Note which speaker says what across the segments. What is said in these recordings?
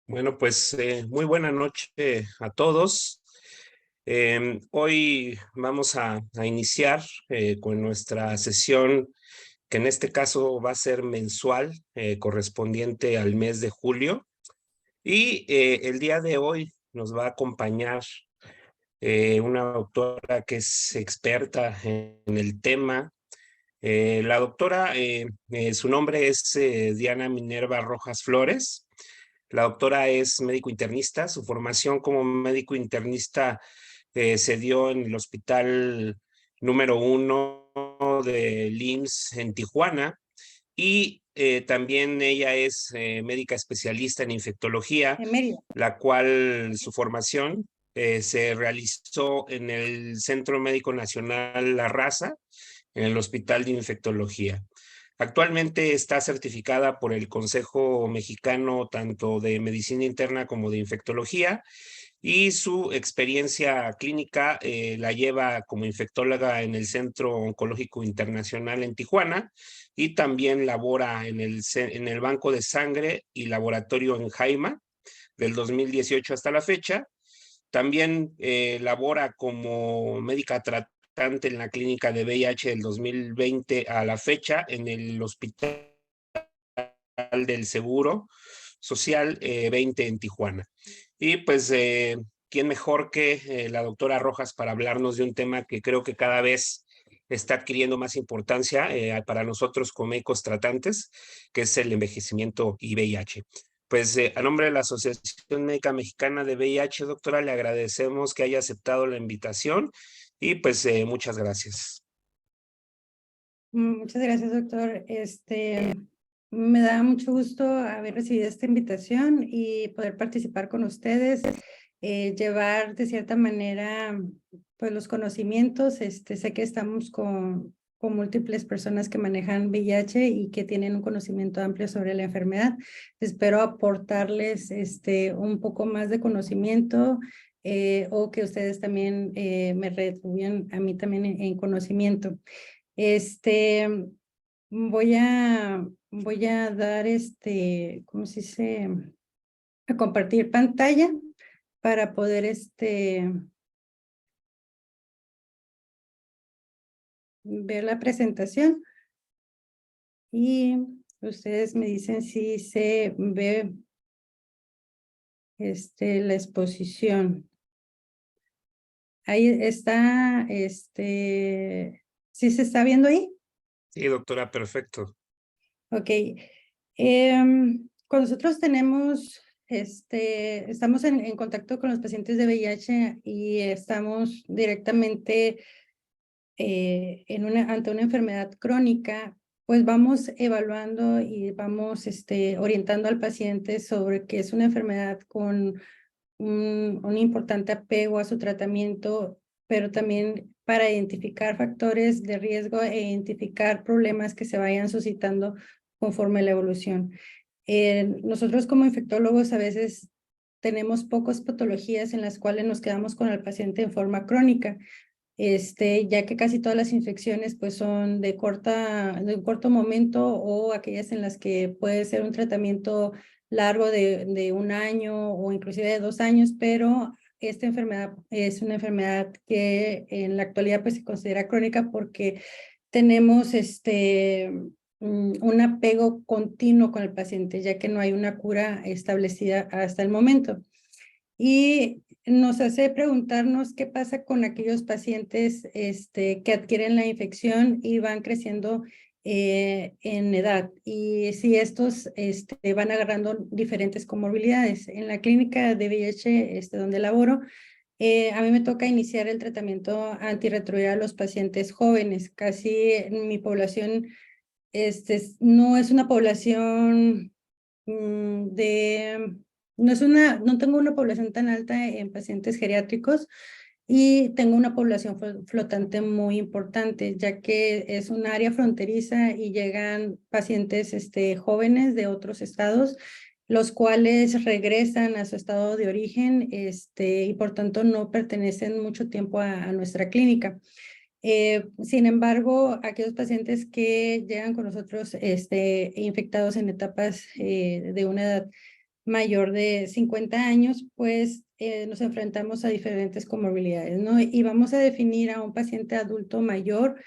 Speaker 1: Bueno, pues muy buena noche a todos. Hoy vamos a iniciar con nuestra sesión, que en este caso va a ser mensual, correspondiente al mes de julio. Y el día de hoy nos va a acompañar una doctora que es experta en el tema. La doctora, su nombre es Diana Minerva Rojas Flores. La doctora es médico internista. Su formación como médico internista se dio en el hospital número 1 de IMSS en Tijuana, y también ella es médica especialista en infectología,
Speaker 2: En Mérida.
Speaker 1: la cual su formación se realizó en el Centro Médico Nacional La Raza, en el Hospital de Infectología. Actualmente está certificada por el Consejo Mexicano tanto de Medicina Interna como de Infectología, y su experiencia clínica la lleva como infectóloga en el Centro Oncológico Internacional en Tijuana, y también labora en el Banco de Sangre y Laboratorio en Jaima del 2018 hasta la fecha. También labora como médica tratante en la clínica de VIH del 2020 a la fecha en el Hospital del Seguro Social 20 en Tijuana. Y pues, ¿quién mejor que la doctora Rojas para hablarnos de un tema que creo que cada vez está adquiriendo más importancia para nosotros como médicos tratantes, que es el envejecimiento y VIH? Pues a nombre de la Asociación Médica Mexicana de VIH, doctora, le agradecemos que haya aceptado la invitación y pues muchas gracias.
Speaker 2: Muchas gracias, doctor. Me da mucho gusto haber recibido esta invitación y poder participar con ustedes, llevar de cierta manera, pues los conocimientos. Sé que estamos con múltiples personas que manejan VIH y que tienen un conocimiento amplio sobre la enfermedad. Espero aportarles, un poco más de conocimiento, o que ustedes también me retribuyan a mí también en conocimiento. Este, voy a dar ¿cómo se dice? A compartir pantalla para poder ver la presentación, y ustedes me dicen si se ve la exposición. Ahí está, ¿sí se está viendo ahí?
Speaker 1: Sí, doctora, perfecto.
Speaker 2: Ok. Cuando nosotros tenemos, estamos en contacto con los pacientes de VIH y estamos directamente ante una enfermedad crónica, pues vamos evaluando y vamos orientando al paciente sobre que es una enfermedad con un importante apego a su tratamiento, pero también para identificar factores de riesgo e identificar problemas que se vayan suscitando conforme a la evolución. Nosotros como infectólogos a veces tenemos pocas patologías en las cuales nos quedamos con el paciente en forma crónica, ya que casi todas las infecciones pues son de un corto momento, o aquellas en las que puede ser un tratamiento largo de un año o inclusive de 2 años, pero esta enfermedad es una enfermedad que en la actualidad pues se considera crónica porque tenemos un apego continuo con el paciente, ya que no hay una cura establecida hasta el momento. Y nos hace preguntarnos qué pasa con aquellos pacientes que adquieren la infección y van creciendo en edad, y si estos van agarrando diferentes comorbilidades. En la clínica de VIH donde laboro, a mí me toca iniciar el tratamiento antirretroviral a los pacientes jóvenes. Casi en mi población no es una población no tengo una población tan alta en pacientes geriátricos, y tengo una población flotante muy importante, ya que es un área fronteriza y llegan pacientes jóvenes de otros estados, los cuales regresan a su estado de origen, y por tanto no pertenecen mucho tiempo a nuestra clínica. Sin embargo, aquellos pacientes que llegan con nosotros infectados en etapas de una edad mayor de 50 años, pues nos enfrentamos a diferentes comorbilidades, ¿no? Y vamos a definir a un paciente adulto mayor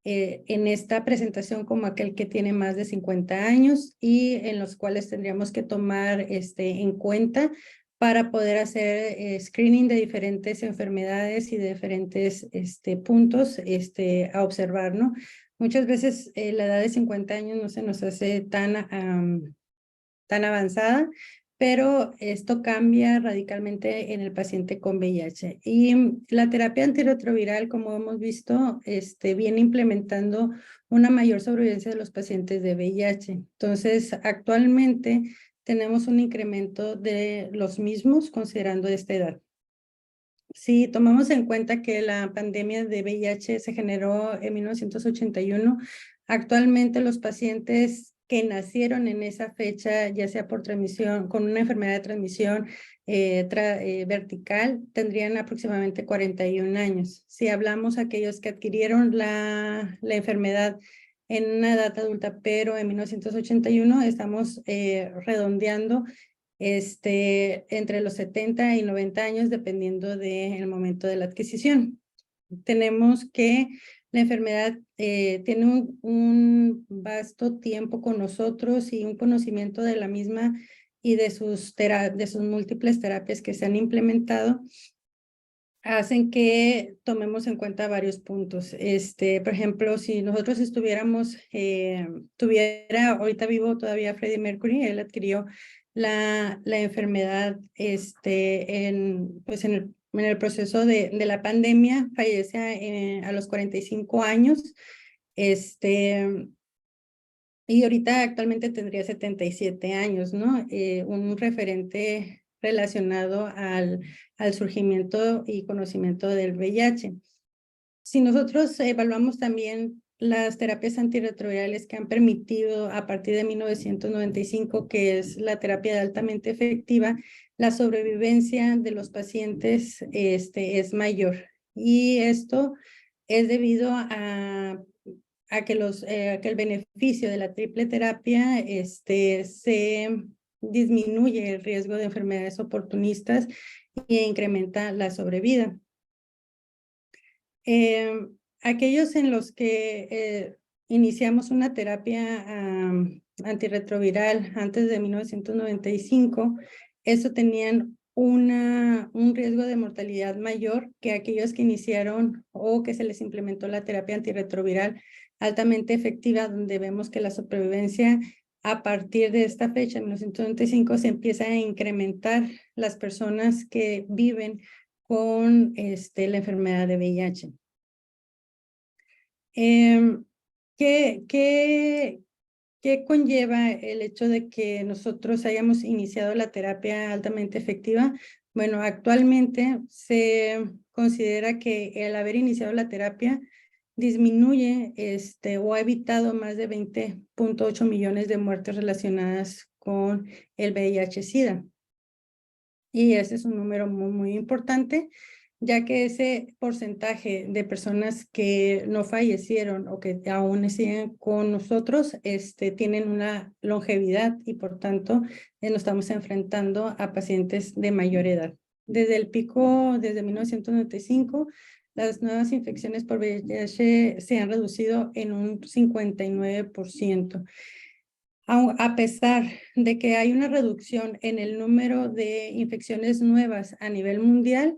Speaker 2: en esta presentación como aquel que tiene más de 50 años y en los cuales tendríamos que tomar en cuenta para poder hacer screening de diferentes enfermedades y de diferentes puntos a observar, ¿no? Muchas veces la edad de 50 años no se nos hace tan avanzada, pero esto cambia radicalmente en el paciente con VIH. Y la terapia antirretroviral, como hemos visto, viene implementando una mayor sobrevivencia de los pacientes de VIH. Entonces, actualmente tenemos un incremento de los mismos considerando esta edad. Si tomamos en cuenta que la pandemia de VIH se generó en 1981, actualmente los pacientes que nacieron en esa fecha, ya sea por transmisión, con una enfermedad de transmisión vertical, tendrían aproximadamente 41 años. Si hablamos aquellos que adquirieron la enfermedad en una edad adulta, pero en 1981, estamos redondeando entre los 70 y 90 años, dependiendo del momento de la adquisición. Tenemos que la enfermedad tiene un vasto tiempo con nosotros y un conocimiento de la misma y de sus múltiples terapias que se han implementado, hacen que tomemos en cuenta varios puntos. Por ejemplo, si nosotros ahorita vivo todavía Freddie Mercury, él adquirió la enfermedad en el proceso de la pandemia, fallece a los 45 años, y ahorita actualmente tendría 77 años, ¿no? Un referente relacionado al surgimiento y conocimiento del VIH. Si nosotros evaluamos también las terapias antirretrovirales que han permitido a partir de 1995, que es la terapia altamente efectiva, la sobrevivencia de los pacientes es mayor. Y esto es debido a que el beneficio de la triple terapia se disminuye el riesgo de enfermedades oportunistas e incrementa la sobrevida. Aquellos en los que iniciamos una terapia antirretroviral antes de 1995, eso tenían un riesgo de mortalidad mayor que aquellos que iniciaron o que se les implementó la terapia antirretroviral altamente efectiva, donde vemos que la supervivencia a partir de esta fecha, en 1995, se empieza a incrementar las personas que viven con la enfermedad de VIH. ¿Qué conlleva el hecho de que nosotros hayamos iniciado la terapia altamente efectiva? Bueno, actualmente se considera que el haber iniciado la terapia disminuye o ha evitado más de 20.8 millones de muertes relacionadas con el VIH-Sida. Y ese es un número muy, muy importante, ya que ese porcentaje de personas que no fallecieron o que aún siguen con nosotros, tienen una longevidad y por tanto nos estamos enfrentando a pacientes de mayor edad. Desde el pico, desde 1995, las nuevas infecciones por VIH se han reducido en un 59%. A pesar de que hay una reducción en el número de infecciones nuevas a nivel mundial,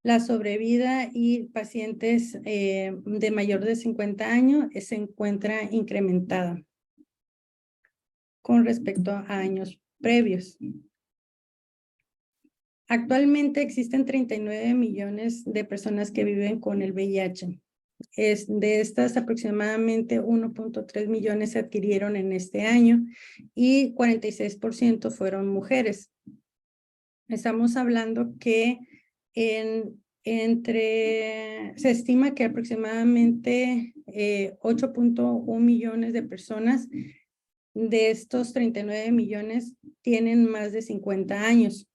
Speaker 2: la sobrevida y pacientes de mayor de 50 años se encuentra incrementada con respecto a años previos. Actualmente existen 39 millones de personas que viven con el VIH. De estas, aproximadamente 1.3 millones se adquirieron en este año y 46% fueron mujeres. Estamos hablando que se estima que aproximadamente 8.1 millones de personas de estos 39 millones tienen más de 50 años.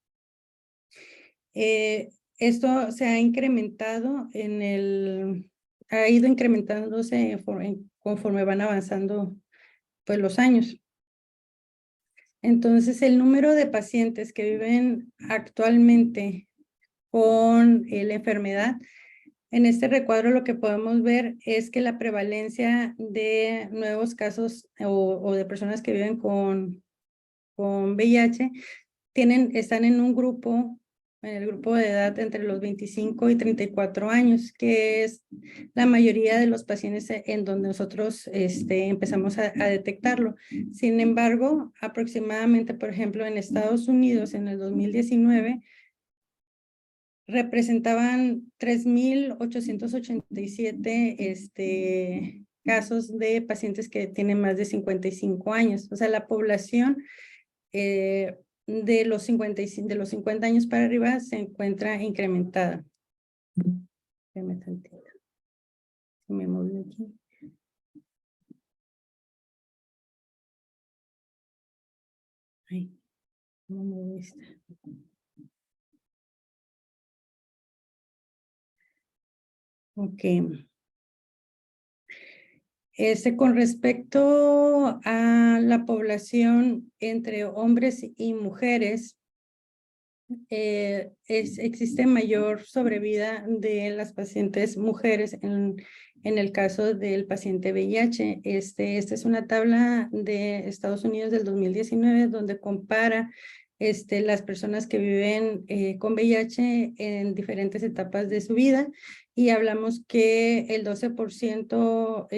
Speaker 2: Esto se ha incrementado ha ido incrementándose conforme van avanzando pues los años. Entonces, el número de pacientes que viven actualmente con la enfermedad, en este recuadro lo que podemos ver es que la prevalencia de nuevos casos o de personas que viven con VIH están en un grupo, en el grupo de edad entre los 25 y 34 años, que es la mayoría de los pacientes en donde nosotros empezamos a detectarlo. Sin embargo, aproximadamente, por ejemplo, en Estados Unidos en el 2019, representaban 3,887 casos de pacientes que tienen más de 55 años. O sea, la población de los 50 años para arriba se encuentra incrementada. Déjame tantito. Me moví aquí. Ay, no me moviste. Ok. Con respecto a la población entre hombres y mujeres, existe mayor sobrevida de las pacientes mujeres en el caso del paciente VIH. Esta es una tabla de Estados Unidos del 2019 donde compara las personas que viven con VIH en diferentes etapas de su vida y hablamos que el 12%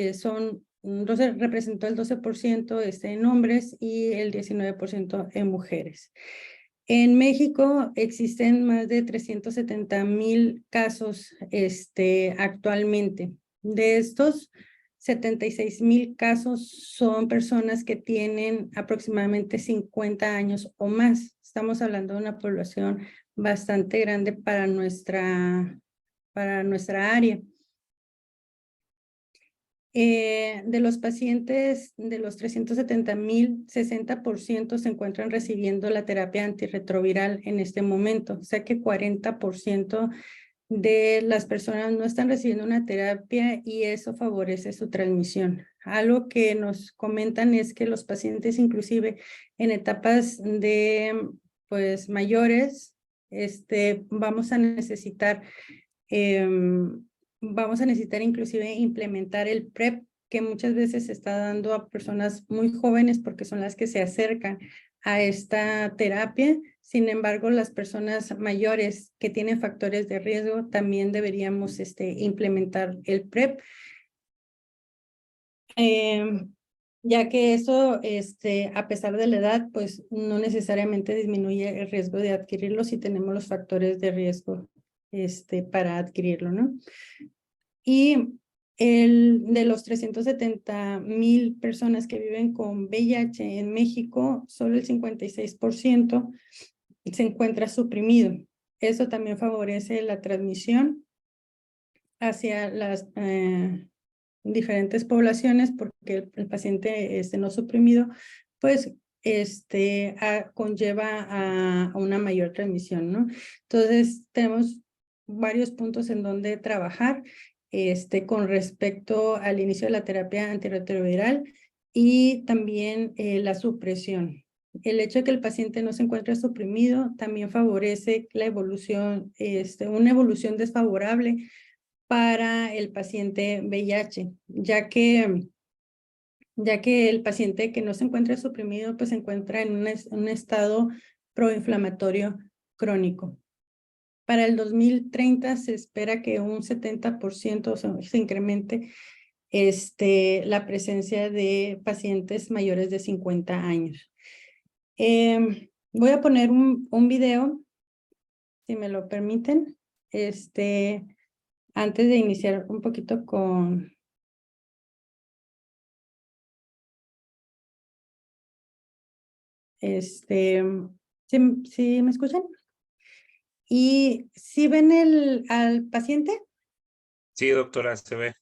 Speaker 2: representó el 12% en hombres y el 19% en mujeres. En México existen más de 370,000 casos actualmente. De estos, 76,000 casos son personas que tienen aproximadamente 50 años o más. Estamos hablando de una población bastante grande para nuestra área. De los pacientes, de los 370,000, 60% se encuentran recibiendo la terapia antirretroviral en este momento. O sea que 40% de las personas no están recibiendo una terapia y eso favorece su transmisión. Algo que nos comentan es que los pacientes, inclusive en etapas de pues mayores, vamos a necesitar inclusive implementar el PrEP, que muchas veces se está dando a personas muy jóvenes porque son las que se acercan a esta terapia. Sin embargo, las personas mayores que tienen factores de riesgo también deberíamos implementar el PrEP. Ya que eso, a pesar de la edad, pues no necesariamente disminuye el riesgo de adquirirlo si tenemos los factores de riesgo para adquirirlo, ¿no? Y de los 370,000 personas que viven con VIH en México, solo el 56% se encuentra suprimido. Eso también favorece la transmisión hacia las diferentes poblaciones porque el paciente no suprimido, pues conlleva a una mayor transmisión, ¿no? Entonces, tenemos varios puntos en donde trabajar con respecto al inicio de la terapia antirretroviral y también la supresión. El hecho de que el paciente no se encuentre suprimido también favorece la evolución, una evolución desfavorable para el paciente VIH, ya que el paciente que no se encuentra suprimido pues se encuentra en un estado proinflamatorio crónico. Para el 2030 se espera que un 70% se incremente la presencia de pacientes mayores de 50 años. Voy a poner un video, si me lo permiten, antes de iniciar un poquito con... ¿Sí me escuchan? ¿Y si ven al paciente?
Speaker 1: Sí, doctora, se ve.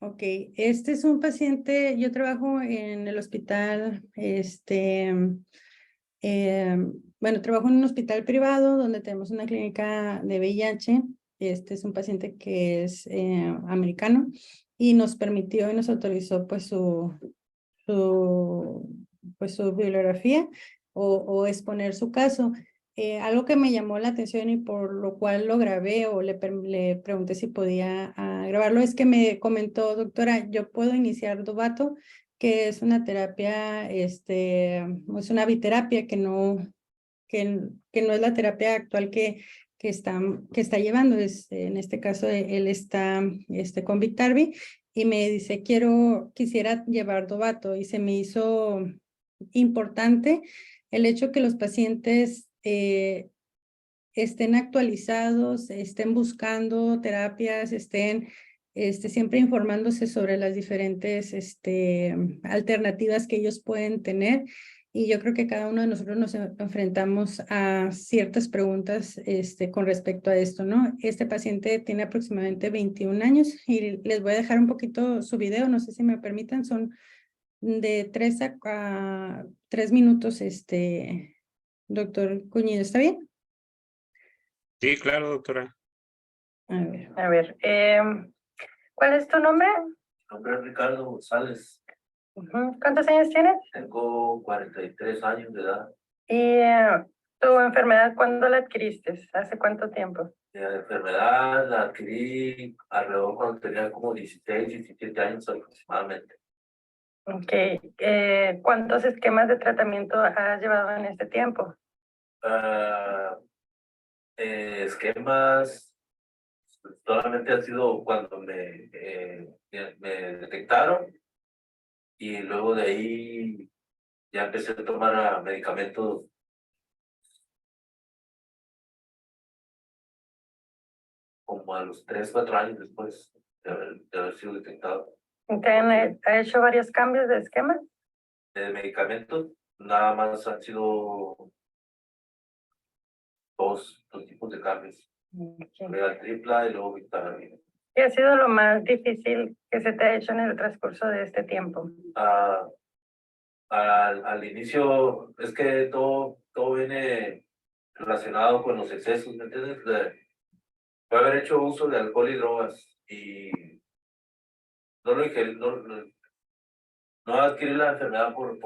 Speaker 2: Ok, este es un paciente, yo trabajo en el hospital, bueno, trabajo en un hospital privado donde tenemos una clínica de VIH. Este es un paciente que es americano y nos permitió y nos autorizó pues su pues su bibliografía o exponer su caso. Algo que me llamó la atención y por lo cual lo grabé o le pregunté si podía grabarlo es que me comentó, doctora, yo puedo iniciar Dovato, que es una terapia, es una biterapia que no es la terapia actual que está llevando. En este caso, él está con Biktarvy y me dice, quisiera llevar Dovato, y se me hizo importante el hecho que los pacientes estén actualizados, estén buscando terapias, estén siempre informándose sobre las diferentes alternativas que ellos pueden tener. Y yo creo que cada uno de nosotros nos enfrentamos a ciertas preguntas con respecto a esto, ¿no? Este paciente tiene aproximadamente 21 años y les voy a dejar un poquito su video, no sé si me permitan, son de 3 minutos, doctor Cuñido, ¿está bien?
Speaker 1: Sí, claro, doctora.
Speaker 2: A ver, ¿cuál es tu nombre?
Speaker 3: Mi nombre es Ricardo González.
Speaker 2: ¿Cuántos años tienes?
Speaker 3: Tengo 43 años de edad.
Speaker 2: ¿Y tu enfermedad cuándo la adquiriste? ¿Hace cuánto tiempo?
Speaker 3: La enfermedad la adquirí alrededor cuando tenía como 16, 17 años aproximadamente.
Speaker 2: Ok. ¿Cuántos esquemas de tratamiento has llevado en este tiempo?
Speaker 3: Esquemas solamente ha sido cuando me detectaron y luego de ahí ya empecé a tomar medicamentos como a los 3, 4 años después de haber sido detectado.
Speaker 2: ¿Ha hecho varios cambios de esquema?
Speaker 3: De medicamentos, nada más han sido dos tipos de cambios. Real tripla y luego Biktarvy.
Speaker 2: ¿Qué ha sido lo más difícil que se te ha hecho en el transcurso de este tiempo?
Speaker 3: Al inicio, es que todo viene relacionado con los excesos, ¿me entiendes? Puede haber hecho uso de alcohol y drogas y no lo ingerí, no adquirí la enfermedad por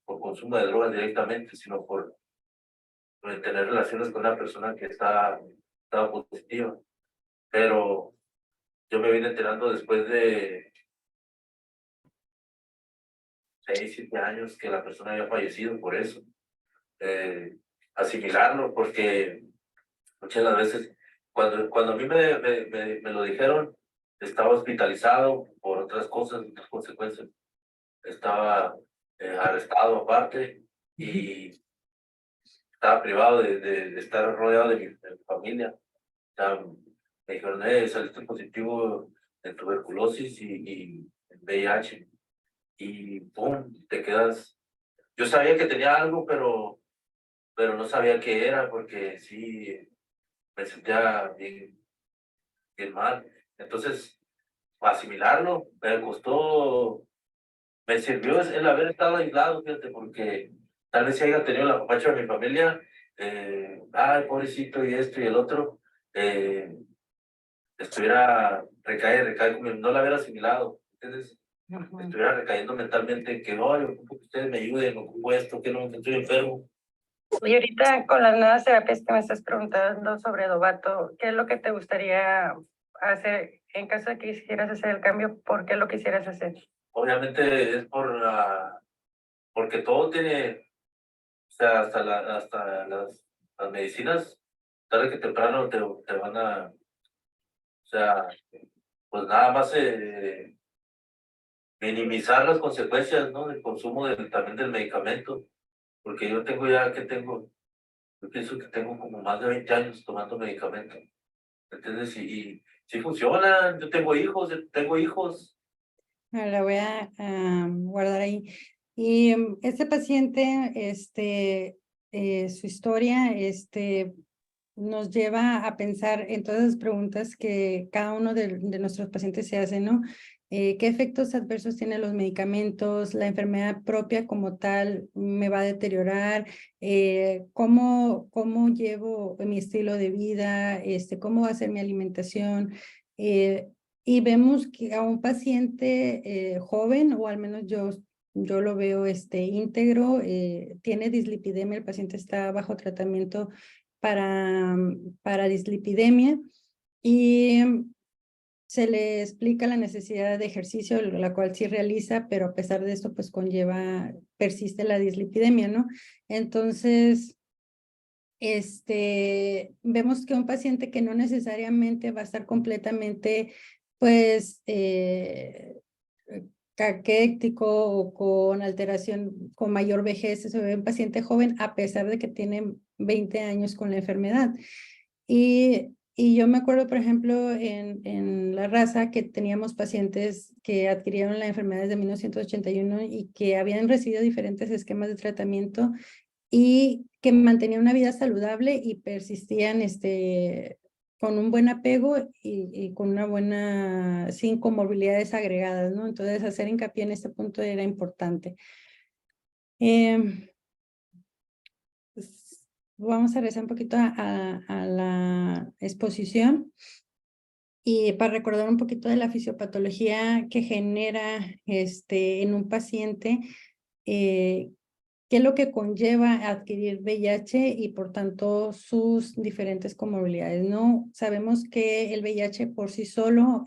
Speaker 3: consumo de drogas directamente, sino por tener relaciones con una persona que estaba positiva. Pero yo me vine enterando después de 6, 7 años que la persona había fallecido por eso. Asimilarlo, porque muchas de las veces, cuando a mí me lo dijeron, estaba hospitalizado por otras cosas, otras consecuencias. Estaba arrestado aparte y estaba privado de estar rodeado de mi familia. Me dijeron, saliste positivo en tuberculosis y VIH. Y pum, te quedas. Yo sabía que tenía algo, pero no sabía qué era, porque sí me sentía bien mal. Entonces, asimilarlo, me sirvió el haber estado aislado, fíjate, porque tal vez si haya tenido la apapacho de mi familia, ay, pobrecito, y esto y el otro, estuviera recae, como no la hubiera asimilado, ¿entiendes? Estuviera recayendo mentalmente en que no, yo ocupo que ustedes me ayuden, ocupo esto, que no, que estoy enfermo.
Speaker 2: Y ahorita con las nuevas terapias que me estás preguntando sobre Dovato, ¿qué es lo que te gustaría hacer en caso de que quisieras hacer el cambio? ¿Por qué lo quisieras hacer?
Speaker 3: Obviamente es porque todo tiene, o sea, hasta las medicinas, tarde que temprano te van o sea, pues nada más minimizar las consecuencias, ¿no? Del consumo también del medicamento, porque yo pienso que tengo como más de 20 años tomando medicamento, ¿entiendes? Y sí funciona, yo tengo hijos.
Speaker 2: La voy a guardar ahí. Y este paciente, su historia, nos lleva a pensar en todas las preguntas que cada uno de nuestros pacientes se hace, ¿no? ¿Qué efectos adversos tienen los medicamentos? ¿La enfermedad propia como tal me va a deteriorar? ¿Cómo llevo mi estilo de vida? ¿Cómo va a ser mi alimentación? Y vemos que a un paciente joven, o al menos yo yo lo veo íntegro, tiene dislipidemia, el paciente está bajo tratamiento para dislipidemia y se le explica la necesidad de ejercicio, la cual sí realiza, pero a pesar de esto, pues persiste la dislipidemia, ¿no? Entonces, vemos que un paciente que no necesariamente va a estar completamente, pues, caquético o con alteración, con mayor vejez, se ve un paciente joven a pesar de que tiene 20 años con la enfermedad. Y yo me acuerdo, por ejemplo, en la raza que teníamos pacientes que adquirieron la enfermedad desde 1981 y que habían recibido diferentes esquemas de tratamiento y que mantenían una vida saludable y persistían con un buen apego y con una buena, sin comorbilidades agregadas, ¿no? Entonces, hacer hincapié en este punto era importante. Pues, vamos a regresar un poquito a la exposición y para recordar un poquito de la fisiopatología que genera en un paciente, qué es lo que conlleva adquirir VIH y por tanto sus diferentes comorbilidades, ¿no? Sabemos que el VIH por sí solo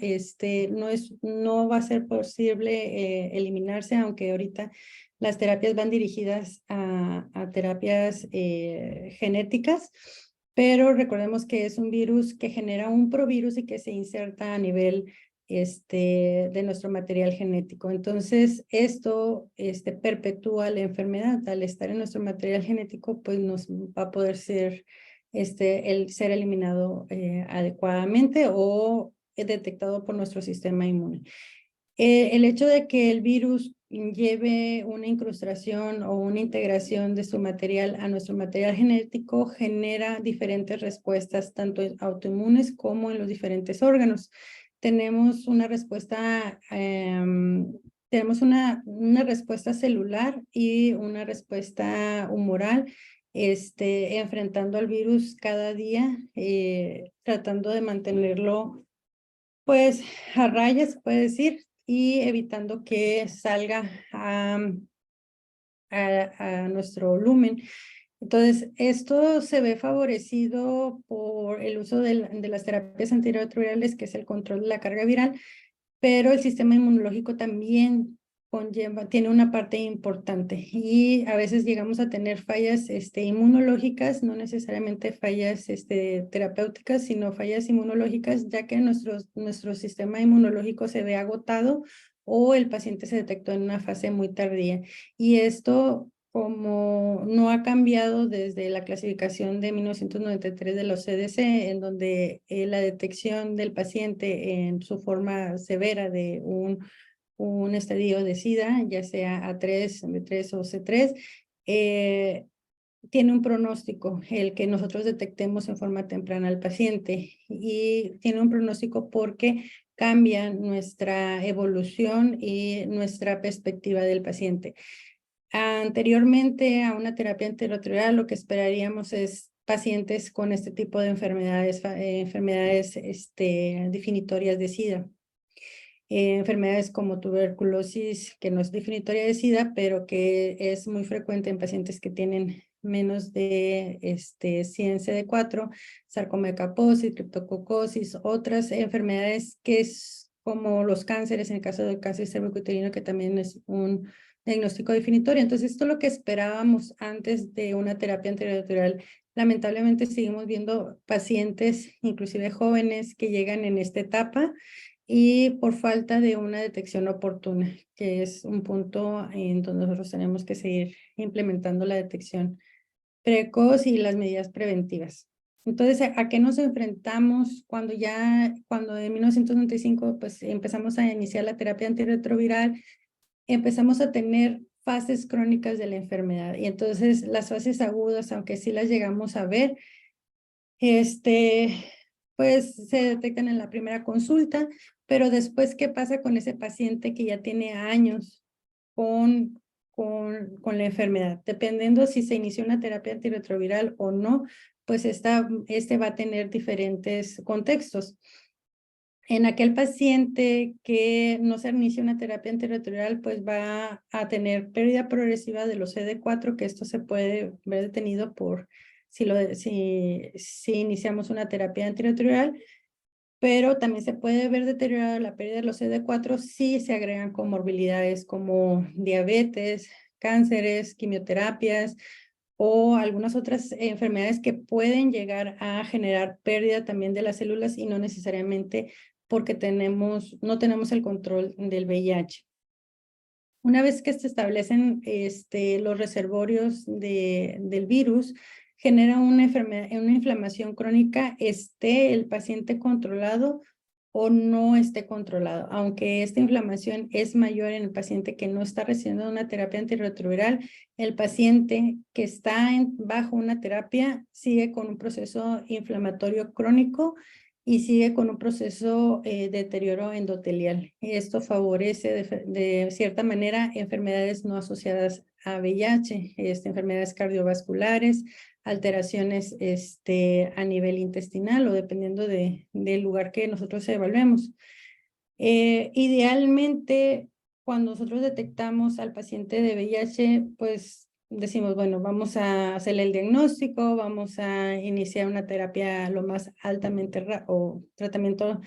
Speaker 2: no va a ser posible eliminarse, aunque ahorita las terapias van dirigidas a terapias genéticas, pero recordemos que es un virus que genera un provirus y que se inserta a nivel de nuestro material genético. Entonces, esto perpetúa la enfermedad. Al estar en nuestro material genético, pues nos va a poder ser, el ser eliminado adecuadamente o detectado por nuestro sistema inmune. El hecho de que el virus lleve una incrustación o una integración de su material a nuestro material genético genera diferentes respuestas, tanto autoinmunes como en los diferentes órganos. Tenemos una respuesta, tenemos una respuesta celular y una respuesta humoral, enfrentando al virus cada día, tratando de mantenerlo, pues, a raya, se puede decir, y evitando que salga a nuestro lumen. Entonces, esto se ve favorecido por el uso de las terapias antirretrovirales, que es el control de la carga viral, pero el sistema inmunológico también tiene una parte importante y a veces llegamos a tener fallas inmunológicas, no necesariamente fallas terapéuticas, sino fallas inmunológicas, ya que nuestro sistema inmunológico se ve agotado o el paciente se detectó en una fase muy tardía. Y esto, como no ha cambiado desde la clasificación de 1993 de los CDC, en donde la detección del paciente en su forma severa de un estadio de SIDA, ya sea A3, B3 o C3, tiene un pronóstico, el que nosotros detectemos en forma temprana al paciente, y tiene un pronóstico porque cambia nuestra evolución y nuestra perspectiva del paciente. Anteriormente a una terapia antirretroviral, lo que esperaríamos es pacientes con este tipo de enfermedades, definitorias de SIDA. Enfermedades como tuberculosis, que no es definitoria de SIDA, pero que es muy frecuente en pacientes que tienen menos de 100 CD4, sarcoma de Kaposi, criptococosis, otras enfermedades que es como los cánceres, en el caso del cáncer cervicuterino, que también es un diagnóstico definitorio. Entonces, esto es lo que esperábamos antes de una terapia antirretroviral. Lamentablemente seguimos viendo pacientes, inclusive jóvenes, que llegan en esta etapa y por falta de una detección oportuna, que es un punto en donde nosotros tenemos que seguir implementando la detección precoz y las medidas preventivas. Entonces, ¿a qué nos enfrentamos cuando en 1995 pues empezamos a iniciar la terapia antirretroviral? Empezamos a tener fases crónicas de la enfermedad, y entonces las fases agudas, aunque sí las llegamos a ver, pues se detectan en la primera consulta, pero después, ¿qué pasa con ese paciente que ya tiene años con la enfermedad? Dependiendo si se inició una terapia antirretroviral o no, pues va a tener diferentes contextos. En aquel paciente que no se inicia una terapia antirretroviral, pues va a tener pérdida progresiva de los CD4, que esto se puede ver detenido por si iniciamos una terapia antirretroviral, pero también se puede ver deteriorada la pérdida de los CD4 si se agregan comorbilidades como diabetes, cánceres, quimioterapias o algunas otras enfermedades que pueden llegar a generar pérdida también de las células y no necesariamente porque no tenemos el control del VIH. Una vez que se establecen los reservorios del virus, genera una inflamación crónica, esté el paciente controlado o no esté controlado. Aunque esta inflamación es mayor en el paciente que no está recibiendo una terapia antirretroviral, el paciente que está bajo una terapia sigue con un proceso inflamatorio crónico y sigue con un proceso de deterioro endotelial. Esto favorece de cierta manera enfermedades no asociadas a VIH, enfermedades cardiovasculares, alteraciones a nivel intestinal o dependiendo del lugar que nosotros evaluemos. Idealmente, cuando nosotros detectamos al paciente de VIH, pues decimos, bueno, vamos a hacerle el diagnóstico, vamos a iniciar una terapia lo más altamente o tratamiento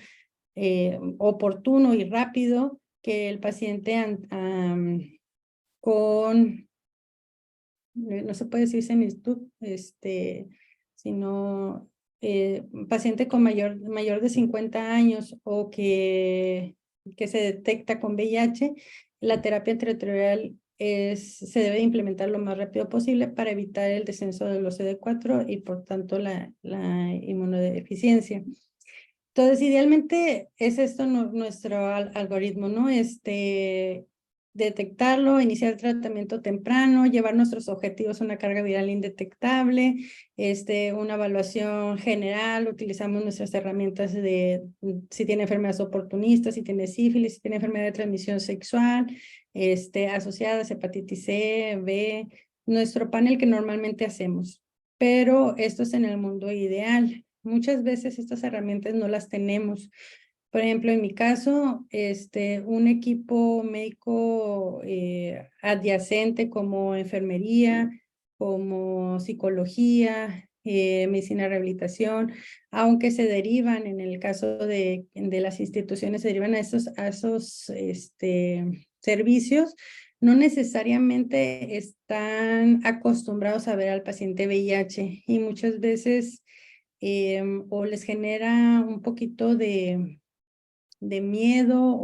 Speaker 2: oportuno y rápido que el paciente no se puede decir senilitud, sino paciente con mayor de 50 años o que se detecta con VIH, la terapia antirretroviral se debe implementar lo más rápido posible para evitar el descenso de los CD4 y por tanto la inmunodeficiencia. Entonces, idealmente es esto nuestro algoritmo, ¿no? Detectarlo, iniciar el tratamiento temprano, llevar nuestros objetivos a una carga viral indetectable, una evaluación general, utilizamos nuestras herramientas si tiene enfermedades oportunistas, si tiene sífilis, si tiene enfermedad de transmisión sexual, asociadas, hepatitis C, B, nuestro panel que normalmente hacemos. Pero esto es en el mundo ideal. Muchas veces estas herramientas no las tenemos. Por ejemplo, en mi caso, un equipo médico adyacente como enfermería, como psicología, medicina de rehabilitación, aunque se derivan, en el caso de las instituciones, se derivan a esos servicios, no necesariamente están acostumbrados a ver al paciente VIH y muchas veces o les genera un poquito de miedo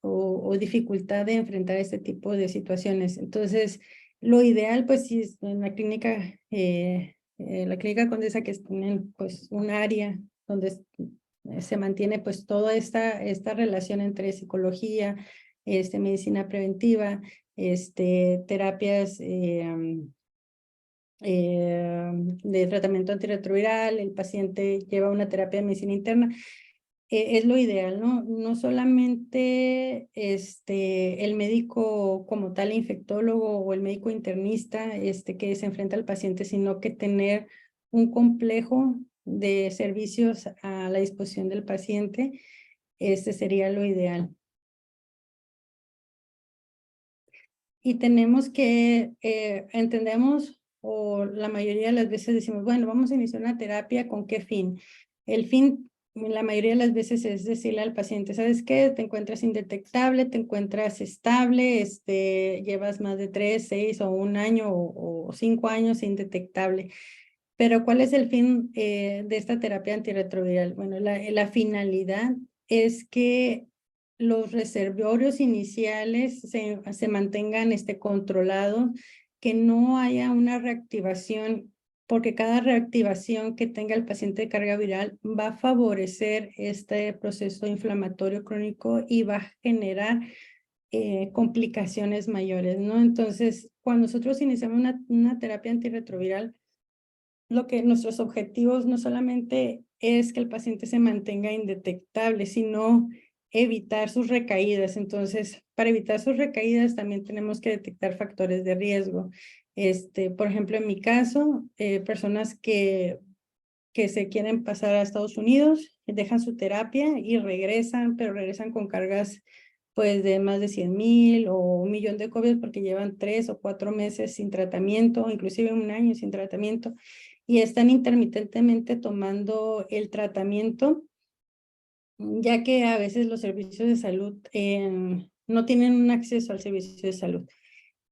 Speaker 2: o dificultad de enfrentar este tipo de situaciones. Entonces, lo ideal, pues, sí, es en la clínica Condesa, que tienen, pues, un área donde se mantiene, pues, toda esta relación entre psicología, medicina preventiva, terapias de tratamiento antirretroviral, el paciente lleva una terapia de medicina interna. Es lo ideal, ¿no? No solamente el médico como tal, infectólogo o el médico internista que se enfrenta al paciente, sino que tener un complejo de servicios a la disposición del paciente, sería lo ideal. Y tenemos que, entendemos, o la mayoría de las veces decimos, bueno, vamos a iniciar una terapia, ¿con qué fin? El fin, la mayoría de las veces, es decirle al paciente, ¿sabes qué? Te encuentras indetectable, te encuentras estable, llevas más de 3, 6 o 1 año o 5 años indetectable. Pero ¿cuál es el fin de esta terapia antirretroviral? Bueno, la finalidad es que los reservorios iniciales se mantengan controlados, que no haya una reactivación, porque cada reactivación que tenga el paciente de carga viral va a favorecer este proceso inflamatorio crónico y va a generar complicaciones mayores, ¿no? Entonces, cuando nosotros iniciamos una terapia antirretroviral, nuestros objetivos no solamente es que el paciente se mantenga indetectable, sino evitar sus recaídas. Entonces, para evitar sus recaídas también tenemos que detectar factores de riesgo. Por ejemplo, en mi caso, personas que se quieren pasar a Estados Unidos dejan su terapia y regresan, pero regresan con cargas pues de más de 100,000 o 1,000,000 de copias porque llevan 3 o 4 meses sin tratamiento, inclusive 1 año sin tratamiento, y están intermitentemente tomando el tratamiento, ya que a veces los servicios de salud no tienen un acceso al servicio de salud.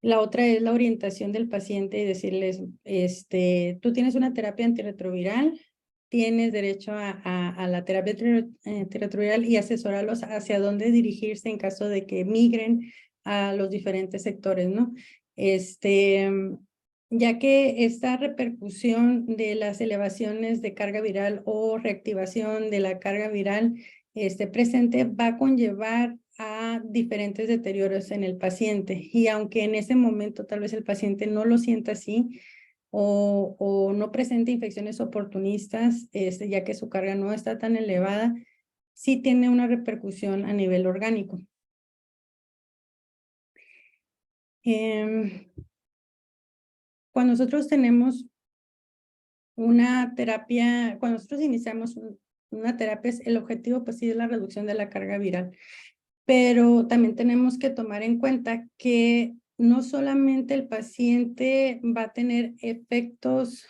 Speaker 2: La otra es la orientación del paciente y decirles, tú tienes una terapia antirretroviral, tienes derecho a la terapia antirretroviral y asesorarlos hacia dónde dirigirse en caso de que migren a los diferentes sectores, ¿no? Ya que esta repercusión de las elevaciones de carga viral o reactivación de la carga viral presente va a conllevar a diferentes deterioros en el paciente. Y aunque en ese momento tal vez el paciente no lo sienta así o no presente infecciones oportunistas, ya que su carga no está tan elevada, sí tiene una repercusión a nivel orgánico. Cuando nosotros tenemos una terapia, cuando nosotros iniciamos una terapia, el objetivo pues sí es la reducción de la carga viral. Pero también tenemos que tomar en cuenta que no solamente el paciente va a tener efectos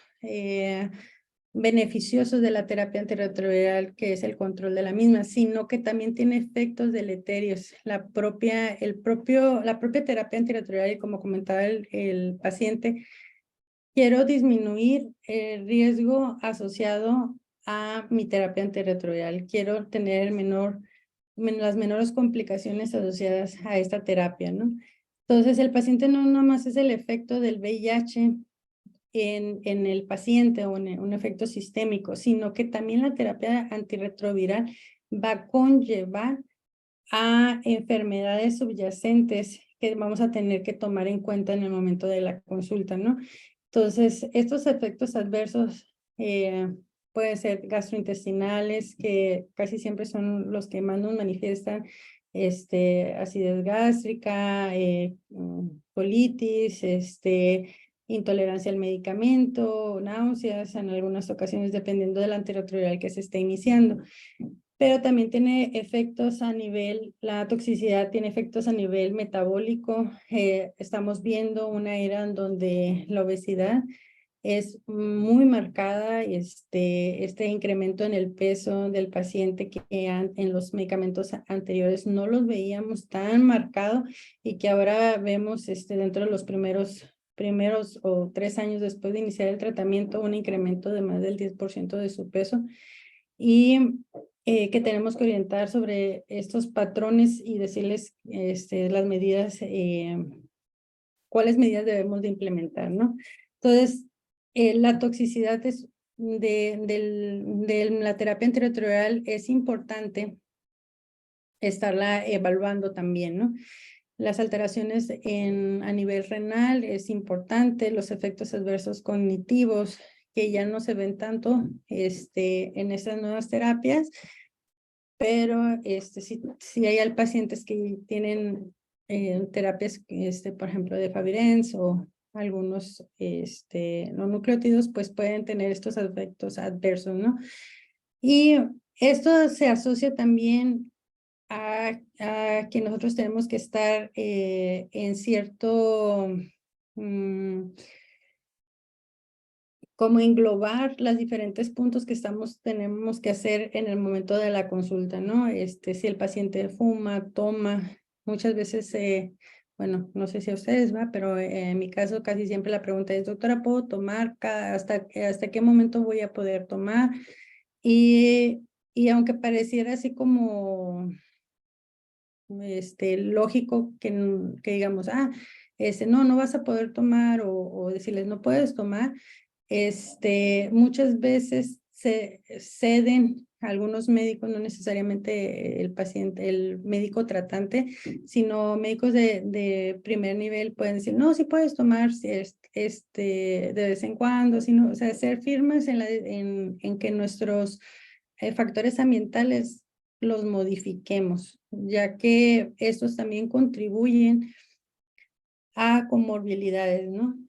Speaker 2: beneficiosos de la terapia antirretroviral, que es el control de la misma, sino que también tiene efectos deleterios. La propia terapia antirretroviral, y como comentaba el paciente, quiero disminuir el riesgo asociado a mi terapia antirretroviral. Quiero tener las menores complicaciones asociadas a esta terapia, ¿no? Entonces, el paciente no nomás es el efecto del VIH en el paciente o en un efecto sistémico, sino que también la terapia antirretroviral va a conllevar a enfermedades subyacentes que vamos a tener que tomar en cuenta en el momento de la consulta, ¿no? Entonces, estos efectos adversos pueden ser gastrointestinales, que casi siempre son los que más nos manifiestan, acidez gástrica, colitis, intolerancia al medicamento, náuseas, en algunas ocasiones dependiendo del antirretroviral que se esté iniciando. Pero también tiene efectos a nivel, la toxicidad tiene efectos a nivel metabólico. Estamos viendo una era en donde la obesidad es muy marcada, este incremento en el peso del paciente que en los medicamentos anteriores no los veíamos tan marcado y que ahora vemos dentro de los primeros o 3 años después de iniciar el tratamiento un incremento de más del 10% de su peso. Y que tenemos que orientar sobre estos patrones y decirles las medidas, cuáles medidas debemos de implementar, ¿no? Entonces, la toxicidad de la terapia antirretroviral es importante estarla evaluando también, ¿no? Las alteraciones a nivel renal es importante, los efectos adversos cognitivos que ya no se ven tanto en estas nuevas terapias, pero si hay pacientes que tienen terapias, por ejemplo, de Favirenz o algunos no nucleótidos, pues pueden tener estos efectos adversos, ¿no? Y esto se asocia también a que nosotros tenemos que estar en cierto, como englobar los diferentes puntos que tenemos que hacer en el momento de la consulta, ¿no? Si el paciente fuma, toma, muchas veces, bueno, no sé si a ustedes, ¿va? Pero en mi caso casi siempre la pregunta es, doctora, ¿puedo tomar? ¿Hasta qué momento voy a poder tomar? Y aunque pareciera así como lógico que digamos, no vas a poder tomar o decirles no puedes tomar, muchas veces se ceden algunos médicos, no necesariamente el paciente, el médico tratante, sino médicos de primer nivel pueden decir, no, sí puedes tomar de vez en cuando, sino, o sea, ser firmes en que nuestros factores ambientales los modifiquemos, ya que estos también contribuyen a comorbilidades, ¿no?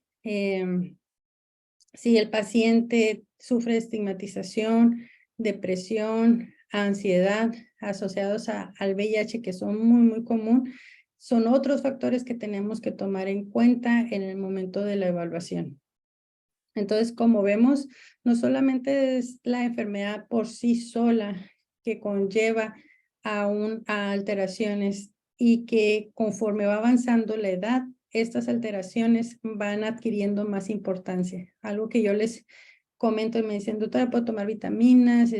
Speaker 2: Si el paciente sufre de estigmatización, depresión, ansiedad asociados al VIH, que son muy, muy común, son otros factores que tenemos que tomar en cuenta en el momento de la evaluación. Entonces, como vemos, no solamente es la enfermedad por sí sola que conlleva a alteraciones y que conforme va avanzando la edad, estas alteraciones van adquiriendo más importancia. Algo que yo les comento y me dicen, doctora, ¿puedo tomar vitaminas?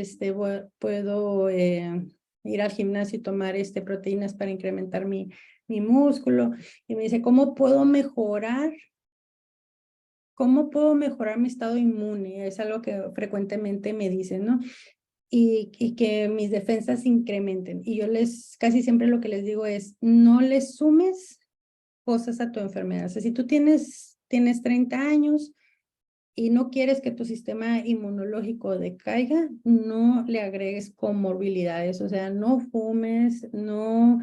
Speaker 2: ¿Puedo ir al gimnasio y tomar proteínas para incrementar mi músculo? Y me dice, ¿cómo puedo mejorar mi estado inmune? Es algo que frecuentemente me dicen, ¿no? Y que mis defensas incrementen. Y yo casi siempre lo que les digo es, no les sumes cosas a tu enfermedad. O sea, si tú tienes 30 años y no quieres que tu sistema inmunológico decaiga, no le agregues comorbilidades. O sea, no fumes, no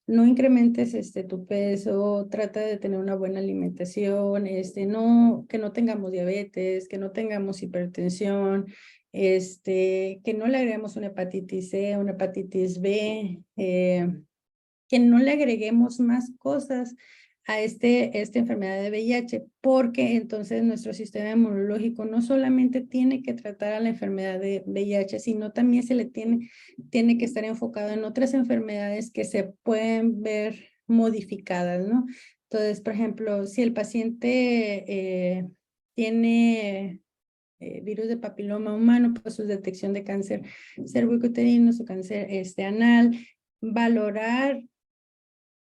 Speaker 2: incrementes tu peso, trata de tener una buena alimentación, que no tengamos diabetes, que no tengamos hipertensión, que no le agreguemos una hepatitis C, una hepatitis B, que no le agreguemos más cosas a esta enfermedad de VIH, porque entonces nuestro sistema inmunológico no solamente tiene que tratar a la enfermedad de VIH, sino también se le tiene que estar enfocado en otras enfermedades que se pueden ver modificadas, ¿no? Entonces, por ejemplo, si el paciente tiene virus de papiloma humano, pues su detección de cáncer cervicuterino, su cáncer anal, valorar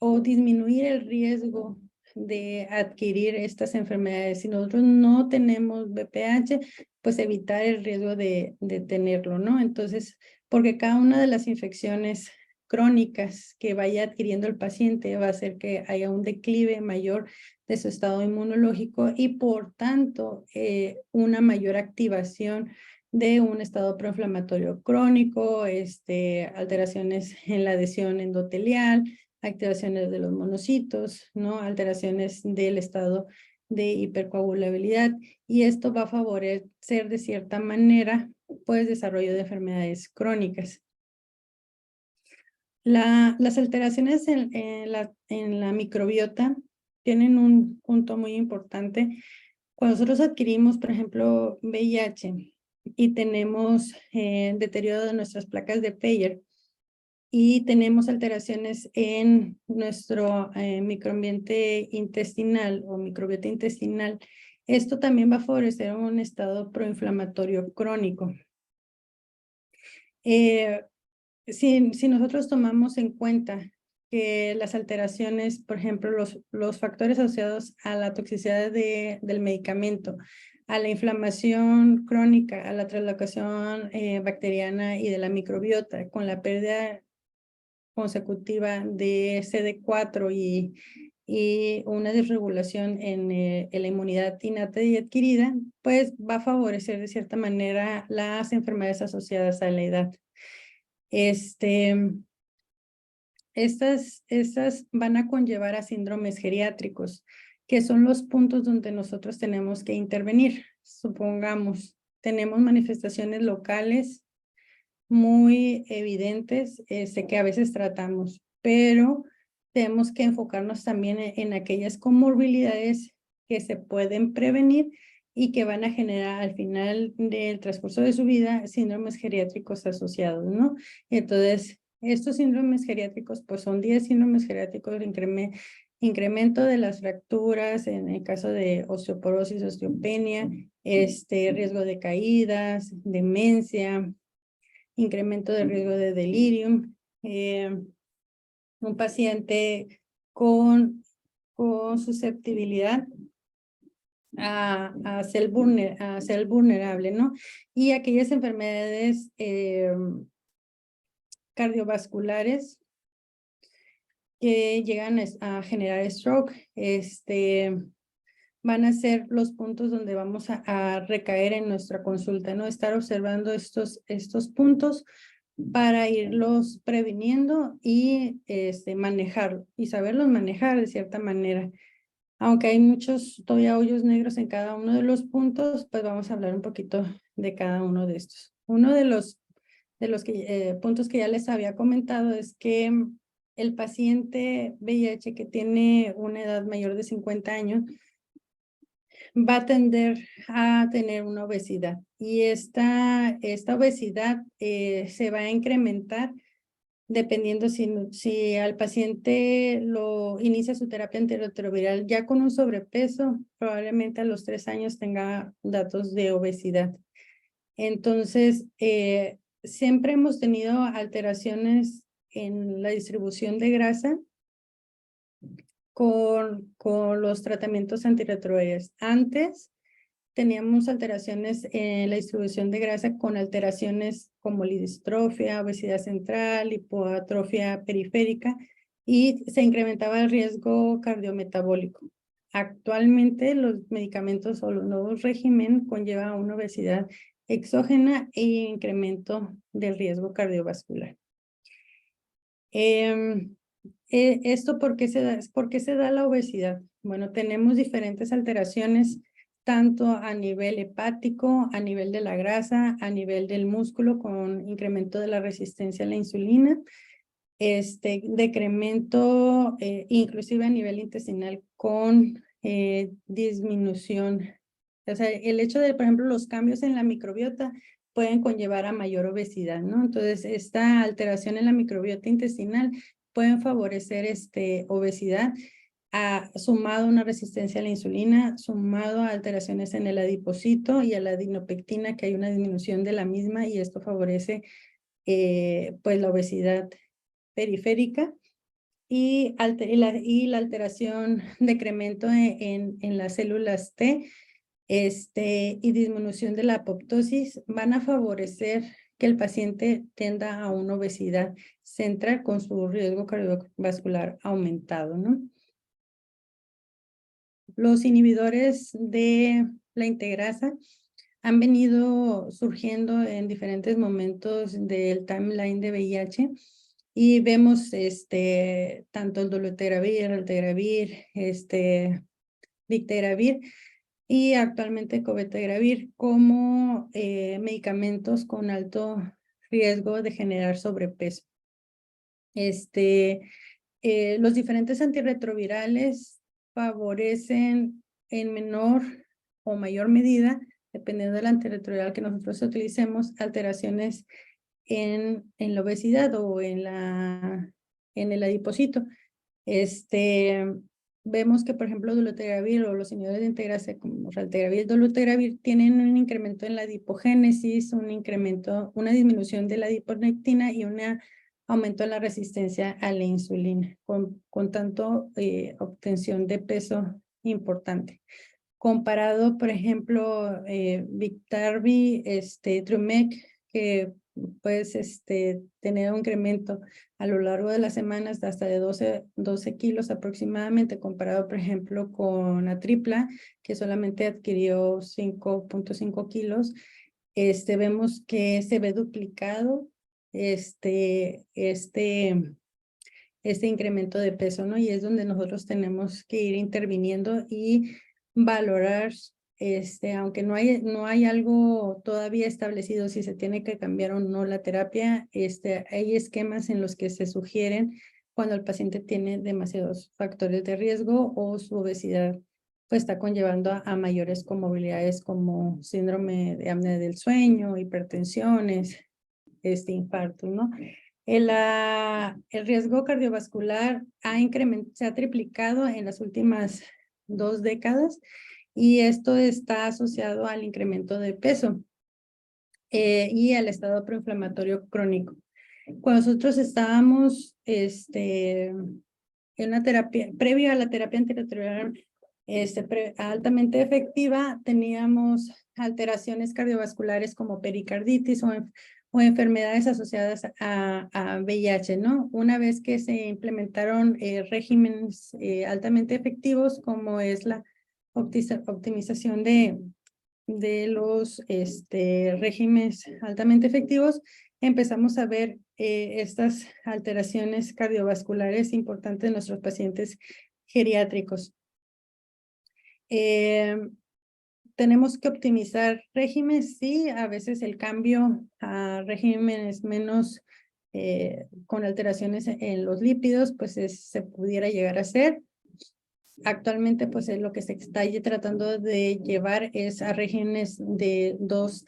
Speaker 2: o disminuir el riesgo de adquirir estas enfermedades. Si nosotros no tenemos VPH, pues evitar el riesgo de tenerlo, ¿no? Entonces, porque cada una de las infecciones crónicas que vaya adquiriendo el paciente va a hacer que haya un declive mayor de su estado inmunológico y por tanto una mayor activación de un estado proinflamatorio crónico, alteraciones en la adhesión endotelial, activaciones de los monocitos, ¿no? Alteraciones del estado de hipercoagulabilidad, y esto va a favorecer de cierta manera pues desarrollo de enfermedades crónicas. Las alteraciones en la microbiota tienen un punto muy importante. Cuando nosotros adquirimos, por ejemplo, VIH y tenemos deterioro de nuestras placas de Peyer, y tenemos alteraciones en nuestro microambiente intestinal o microbiota intestinal, esto también va a favorecer un estado proinflamatorio crónico. Si nosotros tomamos en cuenta que las alteraciones, por ejemplo, los factores asociados a la toxicidad del medicamento, a la inflamación crónica, a la translocación bacteriana y de la microbiota, con la pérdida consecutiva de CD4 y una desregulación en la inmunidad innata y adquirida, pues va a favorecer de cierta manera las enfermedades asociadas a la edad. Estas van a conllevar a síndromes geriátricos, que son los puntos donde nosotros tenemos que intervenir. Supongamos, tenemos manifestaciones locales muy evidentes, que a veces tratamos, pero tenemos que enfocarnos también en aquellas comorbilidades que se pueden prevenir y que van a generar al final del transcurso de su vida síndromes geriátricos asociados, ¿no? Entonces, estos síndromes geriátricos, pues son 10 síndromes geriátricos, incremento de las fracturas, en el caso de osteoporosis, osteopenia, riesgo de caídas, demencia, incremento del riesgo de delirium, un paciente con susceptibilidad a ser vulnerable, ¿no? Y aquellas enfermedades cardiovasculares que llegan a generar stroke, van a ser los puntos donde vamos a recaer en nuestra consulta, ¿no? Estar observando estos puntos para irlos previniendo y manejarlo y saberlos manejar de cierta manera. Aunque hay muchos todavía hoyos negros en cada uno de los puntos, pues vamos a hablar un poquito de cada uno de estos. Uno de puntos que ya les había comentado es que el paciente VIH que tiene una edad mayor de 50 años va a tender a tener una obesidad y esta obesidad se va a incrementar dependiendo si al paciente lo inicia su terapia antirretroviral ya con un sobrepeso, probablemente a los 3 años tenga datos de obesidad. Entonces, siempre hemos tenido alteraciones en la distribución de grasa con los tratamientos antirretrovirales. Antes teníamos alteraciones en la distribución de grasa con alteraciones como lidistrofia, obesidad central, hipoatrofia periférica y se incrementaba el riesgo cardiometabólico. Actualmente los medicamentos o los nuevos régimen conlleva una obesidad exógena e incremento del riesgo cardiovascular. ¿Esto por qué se da la obesidad? Bueno, tenemos diferentes alteraciones tanto a nivel hepático, a nivel de la grasa, a nivel del músculo con incremento de la resistencia a la insulina, decremento inclusive a nivel intestinal con disminución. O sea, el hecho de, por ejemplo, los cambios en la microbiota pueden conllevar a mayor obesidad, ¿no? Entonces, esta alteración en la microbiota intestinal pueden favorecer obesidad, sumado a una resistencia a la insulina, sumado a alteraciones en el adipocito y a la adinopectina, que hay una disminución de la misma y esto favorece pues la obesidad periférica y la alteración, decremento en las células T y disminución de la apoptosis van a favorecer que el paciente tienda a una obesidad central con su riesgo cardiovascular aumentado, ¿no? Los inhibidores de la integrasa han venido surgiendo en diferentes momentos del timeline de VIH y vemos tanto el dolutegravir, raltegravir, dictegravir y actualmente cobetegravir como medicamentos con alto riesgo de generar sobrepeso. Los diferentes antirretrovirales favorecen en menor o mayor medida, dependiendo del antirretroviral que nosotros utilicemos, alteraciones en la obesidad o en el adipocito. Vemos que, por ejemplo, dolutegravir o los inhibidores de integrasa como raltegravir y dolutegravir tienen un incremento en la adipogénesis, una disminución de la adiponectina y un aumento en la resistencia a la insulina, con tanto obtención de peso importante. Comparado, por ejemplo, Biktarvy, Trumec, que puedes tener un incremento a lo largo de las semanas de hasta de 12 kilos aproximadamente, comparado, por ejemplo, con Atripla, que solamente adquirió 5.5 kilos. Vemos que se ve duplicado este incremento de peso, ¿no? Y es donde nosotros tenemos que ir interviniendo y valorar, aunque no hay algo todavía establecido si se tiene que cambiar o no la terapia, hay esquemas en los que se sugieren cuando el paciente tiene demasiados factores de riesgo o su obesidad pues está conllevando a mayores comorbilidades como síndrome de apnea del sueño, hipertensiones, infarto, ¿no? El riesgo cardiovascular se ha triplicado en las últimas 2 décadas y esto está asociado al incremento de peso y al estado proinflamatorio crónico. Cuando nosotros estábamos en una terapia, previo a la terapia antirretroviral altamente efectiva, teníamos alteraciones cardiovasculares como pericarditis o enfermedades asociadas a VIH, ¿no? Una vez que se implementaron regímenes altamente efectivos, como es la optimización de los regímenes altamente efectivos, empezamos a ver estas alteraciones cardiovasculares importantes en nuestros pacientes geriátricos. tenemos que optimizar regímenes, sí, a veces el cambio a regímenes menos con alteraciones en los lípidos, pues se pudiera llegar a hacer. Actualmente, pues lo que se está tratando de llevar es a regímenes de dos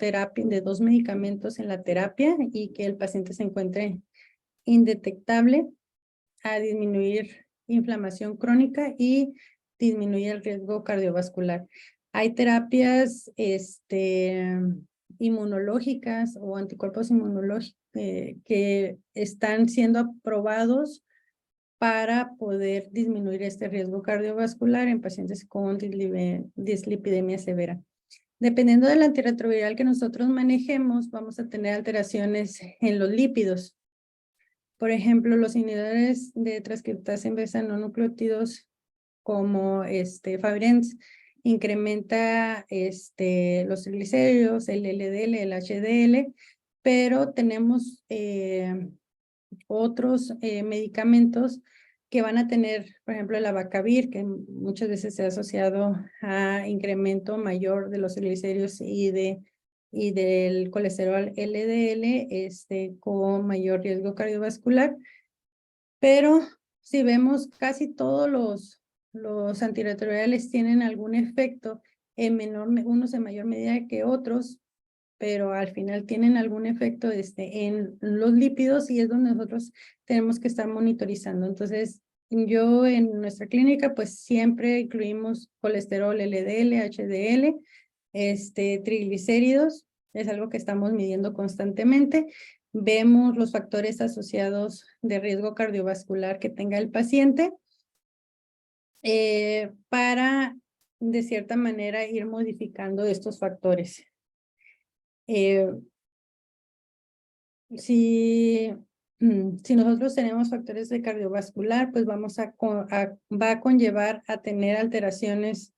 Speaker 2: medicamentos en la terapia y que el paciente se encuentre indetectable, a disminuir inflamación crónica y disminuir el riesgo cardiovascular. Hay terapias inmunológicas o anticuerpos inmunológicos que están siendo aprobados para poder disminuir este riesgo cardiovascular en pacientes con dislipidemia severa. Dependiendo del antirretroviral que nosotros manejemos, vamos a tener alteraciones en los lípidos. Por ejemplo, los inhibidores de transcriptasa inversa no nucleótidos como Fabrens incrementa los triglicéridos, el LDL, el HDL, pero tenemos otros medicamentos que van a tener, por ejemplo, el abacavir, que muchas veces se ha asociado a incremento mayor de los triglicéridos y del colesterol LDL, con mayor riesgo cardiovascular. Pero si vemos, casi todos los antirretrovirales tienen algún efecto, unos en mayor medida que otros, pero al final tienen algún efecto en los lípidos y es donde nosotros tenemos que estar monitorizando. Entonces, yo en nuestra clínica, pues siempre incluimos colesterol LDL, HDL, triglicéridos, es algo que estamos midiendo constantemente. Vemos los factores asociados de riesgo cardiovascular que tenga el paciente para, de cierta manera, ir modificando estos factores. Si nosotros tenemos factores de cardiovascular, pues va a conllevar a tener alteraciones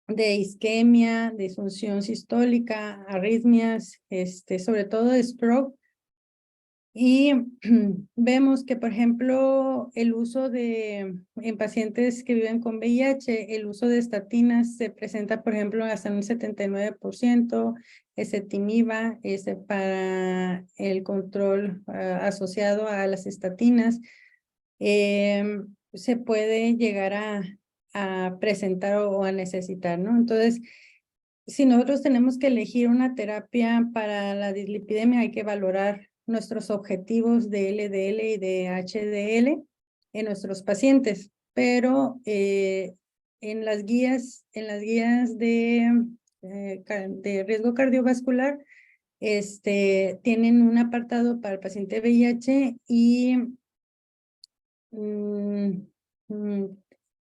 Speaker 2: de isquemia, disfunción sistólica, arritmias, sobre todo de stroke. Y vemos que, por ejemplo, el uso en pacientes que viven con VIH, el uso de estatinas se presenta, por ejemplo, hasta un 79%, ezetimiba, para el control asociado a las estatinas, se puede llegar a presentar o a necesitar, ¿no? Entonces, si nosotros tenemos que elegir una terapia para la dislipidemia, hay que valorar nuestros objetivos de LDL y de HDL en nuestros pacientes, pero en las guías de riesgo cardiovascular, tienen un apartado para el paciente VIH y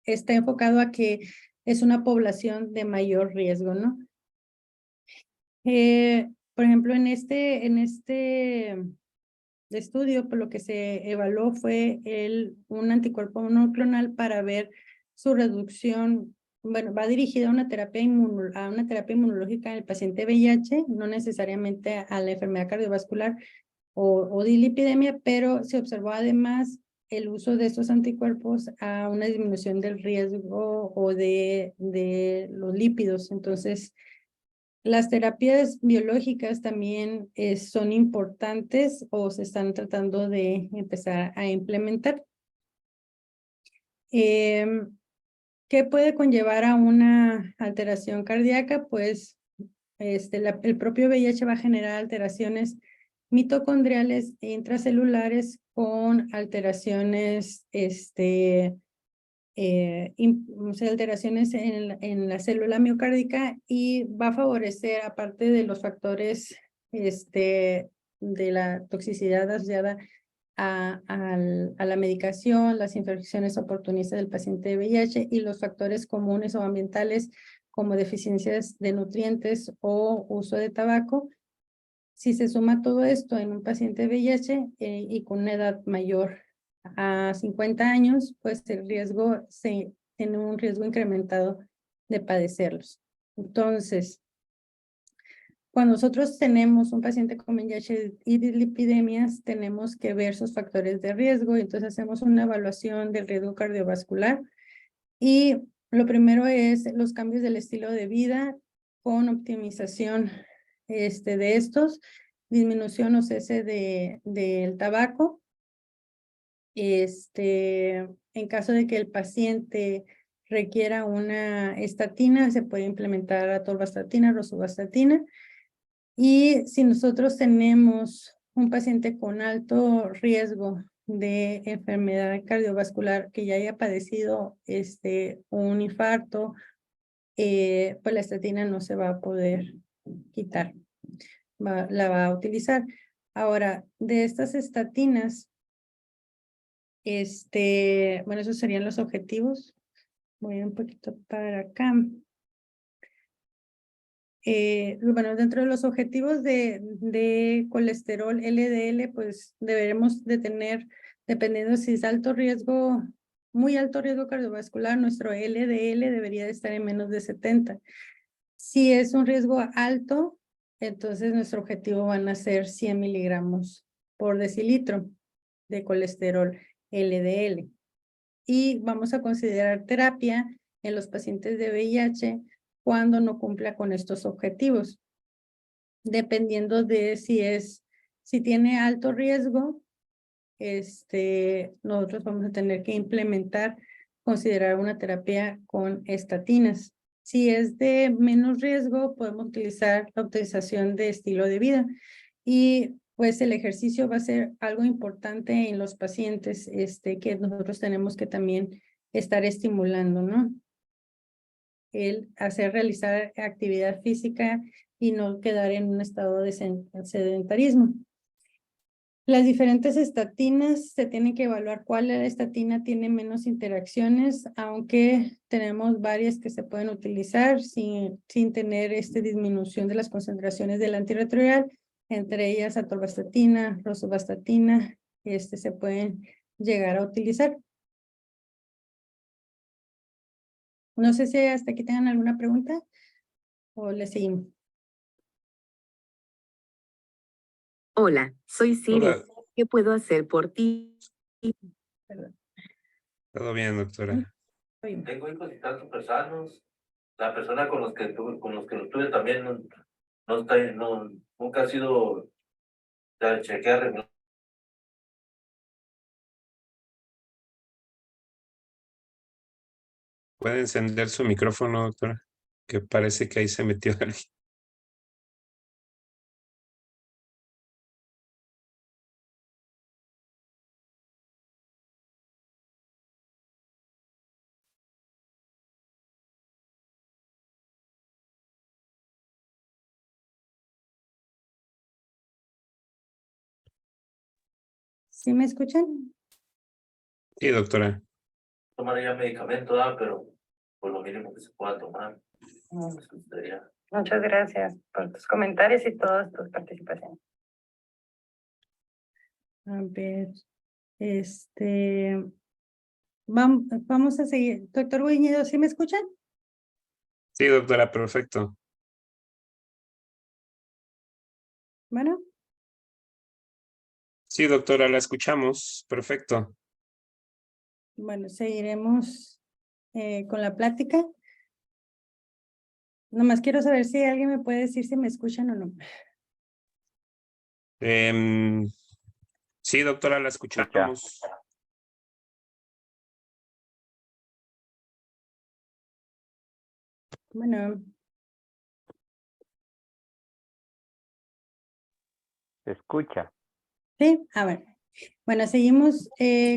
Speaker 2: está enfocado a que es una población de mayor riesgo, ¿no? Por ejemplo, en este estudio, por lo que se evaluó fue un anticuerpo monoclonal para ver su reducción. Bueno, va dirigida a una terapia inmunológica en el paciente VIH, no necesariamente a la enfermedad cardiovascular o dislipidemia, pero se observó además el uso de estos anticuerpos a una disminución del riesgo o de los lípidos. Entonces, las terapias biológicas también son importantes o se están tratando de empezar a implementar. ¿Qué puede conllevar a una alteración cardíaca? Pues el propio VIH va a generar alteraciones mitocondriales e intracelulares con alteraciones alteraciones en la célula miocárdica y va a favorecer, aparte de los factores de la toxicidad asociada a la medicación, las infecciones oportunistas del paciente de VIH y los factores comunes o ambientales como deficiencias de nutrientes o uso de tabaco. Si se suma todo esto en un paciente de VIH y con una edad mayor a 50 años, pues tiene un riesgo incrementado de padecerlos. Entonces, cuando nosotros tenemos un paciente con VIH y dislipidemias, tenemos que ver sus factores de riesgo, y entonces hacemos una evaluación del riesgo cardiovascular. Y lo primero es los cambios del estilo de vida, con optimización de estos, disminución o cese del tabaco. En caso de que el paciente requiera una estatina, se puede implementar atorvastatina, rosuvastatina. Y si nosotros tenemos un paciente con alto riesgo de enfermedad cardiovascular que ya haya padecido un infarto, pues la estatina no se va a poder quitar, la va a utilizar. Ahora, de estas estatinas, bueno, esos serían los objetivos. Voy un poquito para acá. Bueno, dentro de los objetivos de colesterol LDL, pues deberemos de tener, dependiendo si es alto riesgo, muy alto riesgo cardiovascular, nuestro LDL debería de estar en menos de 70. Si es un riesgo alto, entonces nuestro objetivo van a ser 100 miligramos por decilitro de colesterol LDL. Y vamos a considerar terapia en los pacientes de VIH cuando no cumpla con estos objetivos. Dependiendo de si tiene alto riesgo, nosotros vamos a tener que considerar una terapia con estatinas. Si es de menos riesgo, podemos utilizar la optimización de estilo de vida. Y pues el ejercicio va a ser algo importante en los pacientes, que nosotros tenemos que también estar estimulando, ¿no? El realizar actividad física y no quedar en un estado de sedentarismo. Las diferentes estatinas se tienen que evaluar cuál estatina tiene menos interacciones, aunque tenemos varias que se pueden utilizar sin tener disminución de las concentraciones del antirretroviral, entre ellas atorvastatina, rosuvastatina, se pueden llegar a utilizar. No sé si hasta aquí tengan alguna pregunta o le seguimos.
Speaker 4: Hola, soy Siri.
Speaker 1: Hola.
Speaker 4: ¿Qué puedo hacer por ti?
Speaker 2: Perdón.
Speaker 1: Todo bien, doctora.
Speaker 3: Tengo hijos y están súper sanos. La persona con los que los tuve también nunca ha sido chequear regular.
Speaker 1: ¿Puede encender su micrófono, doctora? Que parece que ahí se metió alguien.
Speaker 2: ¿Sí me escuchan?
Speaker 1: Sí, doctora.
Speaker 3: Tomar ya medicamento, pero por lo mínimo que se pueda tomar.
Speaker 2: Muchas gracias por tus comentarios y todas tus participaciones. A ver, vamos a seguir. Doctor Guiñedo, ¿sí me escuchan?
Speaker 1: Sí, doctora, perfecto.
Speaker 2: Bueno.
Speaker 1: Sí, doctora, la escuchamos. Perfecto.
Speaker 2: Bueno, seguiremos con la plática. Nomás quiero saber si alguien me puede decir si me escuchan o no.
Speaker 1: Sí, doctora, la escuchamos.
Speaker 2: Bueno.
Speaker 5: Se escucha.
Speaker 2: Sí, a ver. Bueno, seguimos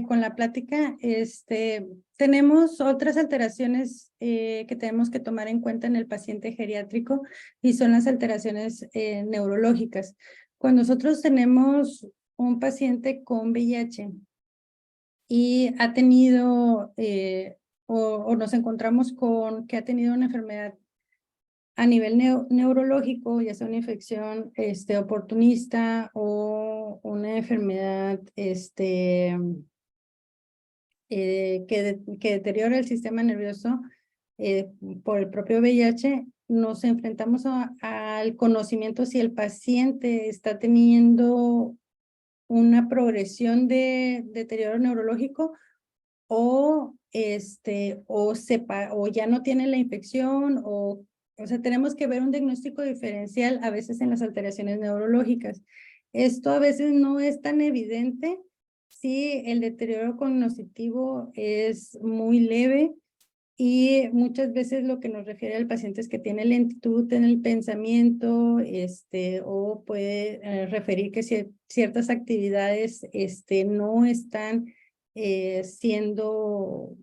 Speaker 2: con la plática. Tenemos otras alteraciones que tenemos que tomar en cuenta en el paciente geriátrico y son las alteraciones neurológicas. Cuando nosotros tenemos un paciente con VIH y ha tenido o nos encontramos con que ha tenido una enfermedad a nivel neurológico, ya sea una infección oportunista o una enfermedad que deteriora el sistema nervioso por el propio VIH, nos enfrentamos al conocimiento si el paciente está teniendo una progresión de deterioro neurológico o ya no tiene la infección o o sea, tenemos que ver un diagnóstico diferencial a veces en las alteraciones neurológicas. Esto a veces no es tan evidente si el deterioro cognitivo es muy leve y muchas veces lo que nos refiere al paciente es que tiene lentitud en el pensamiento, o puede referir que ciertas actividades no están siendo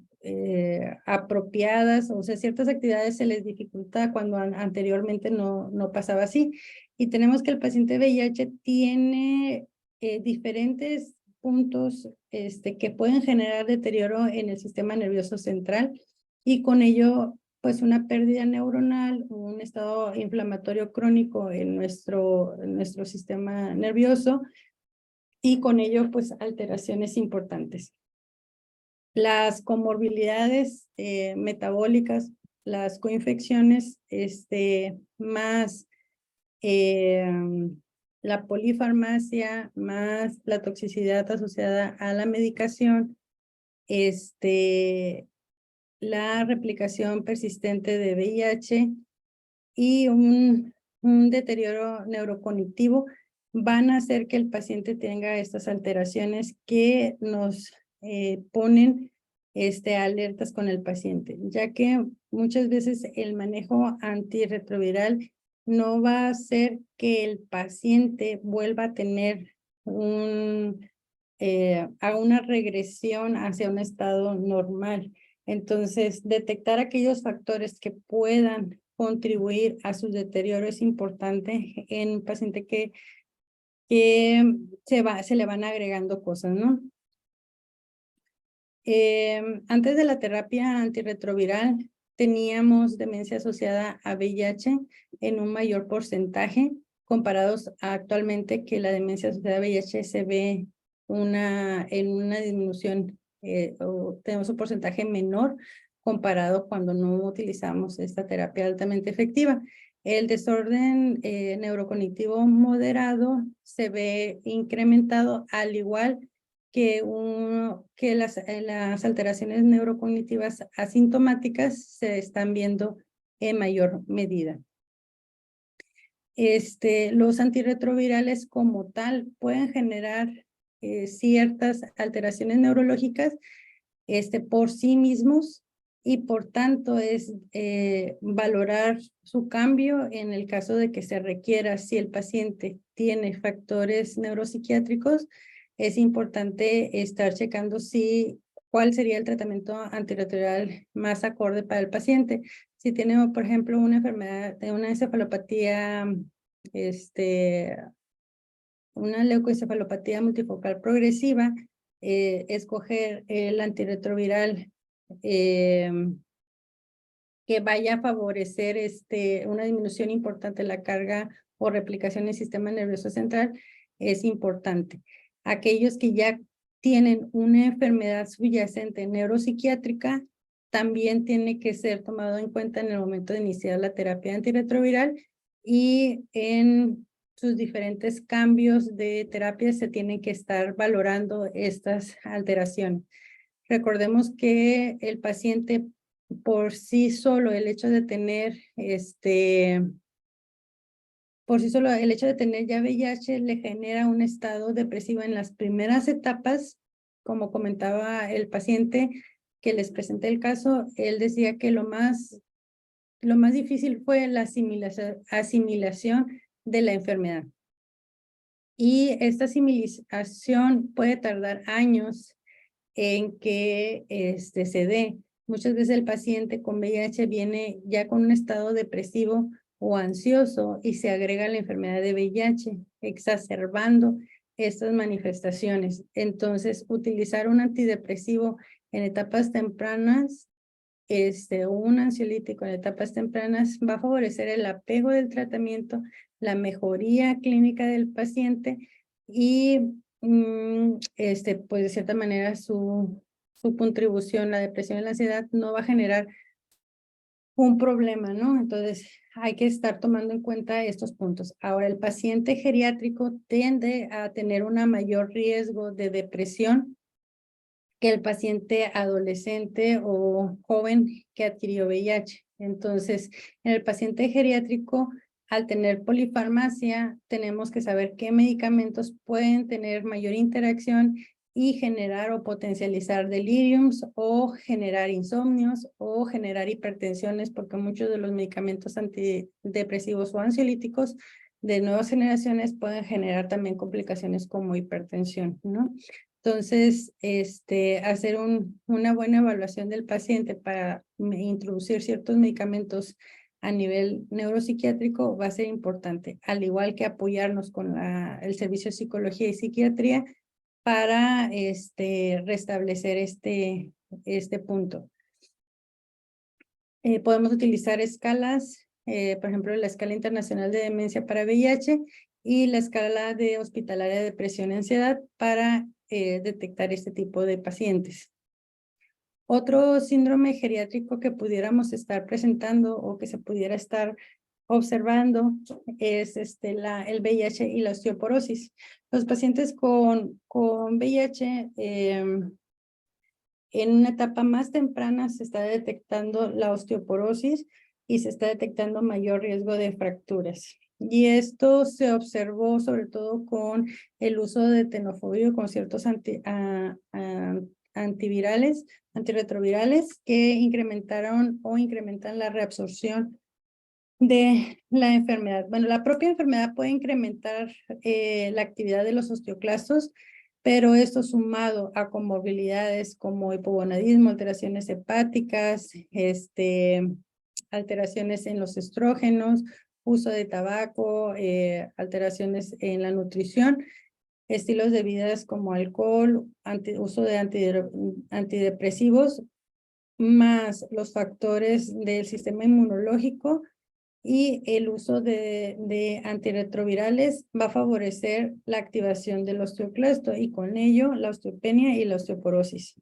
Speaker 2: apropiadas, o sea, ciertas actividades se les dificulta cuando anteriormente no pasaba así. Y tenemos que el paciente VIH tiene diferentes puntos que pueden generar deterioro en el sistema nervioso central y con ello pues una pérdida neuronal, un estado inflamatorio crónico en nuestro sistema nervioso y con ello pues alteraciones importantes. Las comorbilidades metabólicas, las coinfecciones, más la polifarmacia, más la toxicidad asociada a la medicación, la replicación persistente de VIH y un deterioro neurocognitivo van a hacer que el paciente tenga estas alteraciones que nos ponen alertas con el paciente, ya que muchas veces el manejo antirretroviral no va a hacer que el paciente vuelva a tener a una regresión hacia un estado normal. Entonces, detectar aquellos factores que puedan contribuir a su deterioro es importante en un paciente que se le van agregando cosas, ¿no? Antes de la terapia antirretroviral, teníamos demencia asociada a VIH en un mayor porcentaje, comparados a actualmente que la demencia asociada a VIH se ve en una disminución, o tenemos un porcentaje menor comparado cuando no utilizamos esta terapia altamente efectiva. El desorden neurocognitivo moderado se ve incrementado al igual que las alteraciones neurocognitivas asintomáticas se están viendo en mayor medida. Los antirretrovirales como tal pueden generar ciertas alteraciones neurológicas por sí mismos y por tanto es valorar su cambio en el caso de que se requiera. Si el paciente tiene factores neuropsiquiátricos, es importante estar checando cuál sería el tratamiento antirretroviral más acorde para el paciente. Si tiene, por ejemplo, una enfermedad, una encefalopatía, una leucoencefalopatía multifocal progresiva, escoger el antirretroviral que vaya a favorecer una disminución importante de la carga o replicación en el sistema nervioso central es importante. Aquellos que ya tienen una enfermedad subyacente neuropsiquiátrica también tiene que ser tomado en cuenta en el momento de iniciar la terapia antirretroviral y en sus diferentes cambios de terapia se tienen que estar valorando estas alteraciones. Recordemos que el paciente por sí solo, el hecho de tener por sí solo el hecho de tener ya VIH le genera un estado depresivo en las primeras etapas. Como comentaba el paciente que les presenté el caso, él decía que lo más difícil fue la asimilación de la enfermedad. Y esta asimilación puede tardar años en que se dé. Muchas veces el paciente con VIH viene ya con un estado depresivo o ansioso y se agrega la enfermedad de VIH, exacerbando estas manifestaciones. Entonces, utilizar un antidepresivo en etapas tempranas, un ansiolítico en etapas tempranas va a favorecer el apego del tratamiento, la mejoría clínica del paciente y pues de cierta manera su contribución, la depresión y la ansiedad no va a generar un problema, ¿no? Entonces hay que estar tomando en cuenta estos puntos. Ahora, el paciente geriátrico tiende a tener un mayor riesgo de depresión que el paciente adolescente o joven que adquirió VIH. Entonces, en el paciente geriátrico, al tener polifarmacia, tenemos que saber qué medicamentos pueden tener mayor interacción y generar o potencializar deliriums o generar insomnios o generar hipertensiones, porque muchos de los medicamentos antidepresivos o ansiolíticos de nuevas generaciones pueden generar también complicaciones como hipertensión, ¿no? Entonces, hacer una buena evaluación del paciente para introducir ciertos medicamentos a nivel neuropsiquiátrico va a ser importante, al igual que apoyarnos con el servicio de psicología y psiquiatría para restablecer este punto. Podemos utilizar escalas, por ejemplo, la escala internacional de demencia para VIH y la escala de hospitalaria de depresión y ansiedad para detectar este tipo de pacientes. Otro síndrome geriátrico que pudiéramos estar presentando o que se pudiera estar observando es el VIH y la osteoporosis. Los pacientes con VIH en una etapa más temprana se está detectando la osteoporosis y se está detectando mayor riesgo de fracturas. Y esto se observó sobre todo con el uso de tenofovir con ciertos antivirales, antirretrovirales que incrementaron o incrementan la reabsorción de la enfermedad. Bueno, la propia enfermedad puede incrementar la actividad de los osteoclastos, pero esto sumado a comorbilidades como hipogonadismo, alteraciones hepáticas, alteraciones en los estrógenos, uso de tabaco, alteraciones en la nutrición, estilos de vida como alcohol, uso de antidepresivos, más los factores del sistema inmunológico y el uso de antirretrovirales va a favorecer la activación del osteoclasto y con ello la osteopenia y la osteoporosis.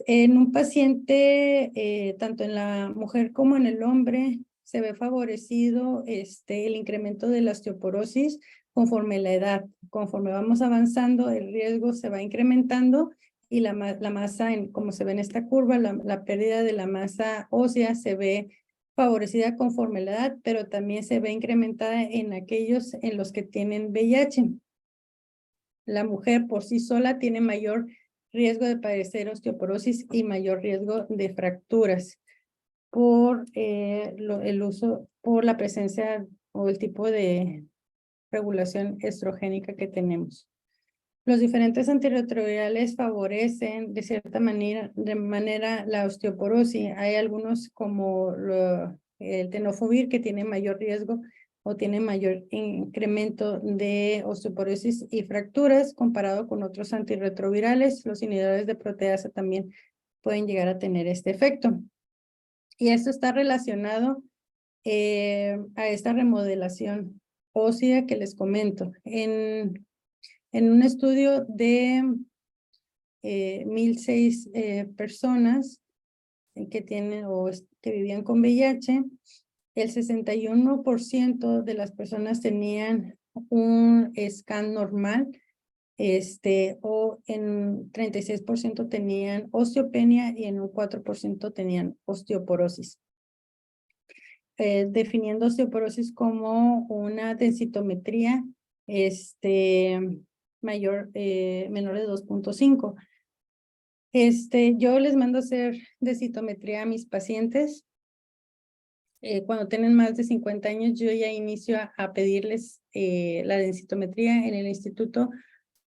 Speaker 2: En un paciente, tanto en la mujer como en el hombre, se ve favorecido el incremento de la osteoporosis conforme la edad. Conforme vamos avanzando, el riesgo se va incrementando y la masa, como se ve en esta curva, la pérdida de la masa ósea se ve favorecida conforme la edad, pero también se ve incrementada en aquellos en los que tienen VIH. La mujer por sí sola tiene mayor riesgo de padecer osteoporosis y mayor riesgo de fracturas por por la presencia o el tipo de regulación estrogénica que tenemos. Los diferentes antirretrovirales favorecen de cierta manera la osteoporosis. Hay algunos como el tenofovir que tiene mayor riesgo o tiene mayor incremento de osteoporosis y fracturas comparado con otros antirretrovirales. Los inhibidores de proteasa también pueden llegar a tener este efecto. Y esto está relacionado a esta remodelación ósea que les comento. En un estudio de 1,006 personas que tienen que vivían con VIH, el 61% de las personas tenían un scan normal, o en 36% tenían osteopenia y en un 4% tenían osteoporosis. Definiendo osteoporosis como una densitometría menor de 2.5. Yo les mando a hacer densitometría a mis pacientes. Cuando tienen más de 50 años, yo ya inicio a pedirles la densitometría en el instituto.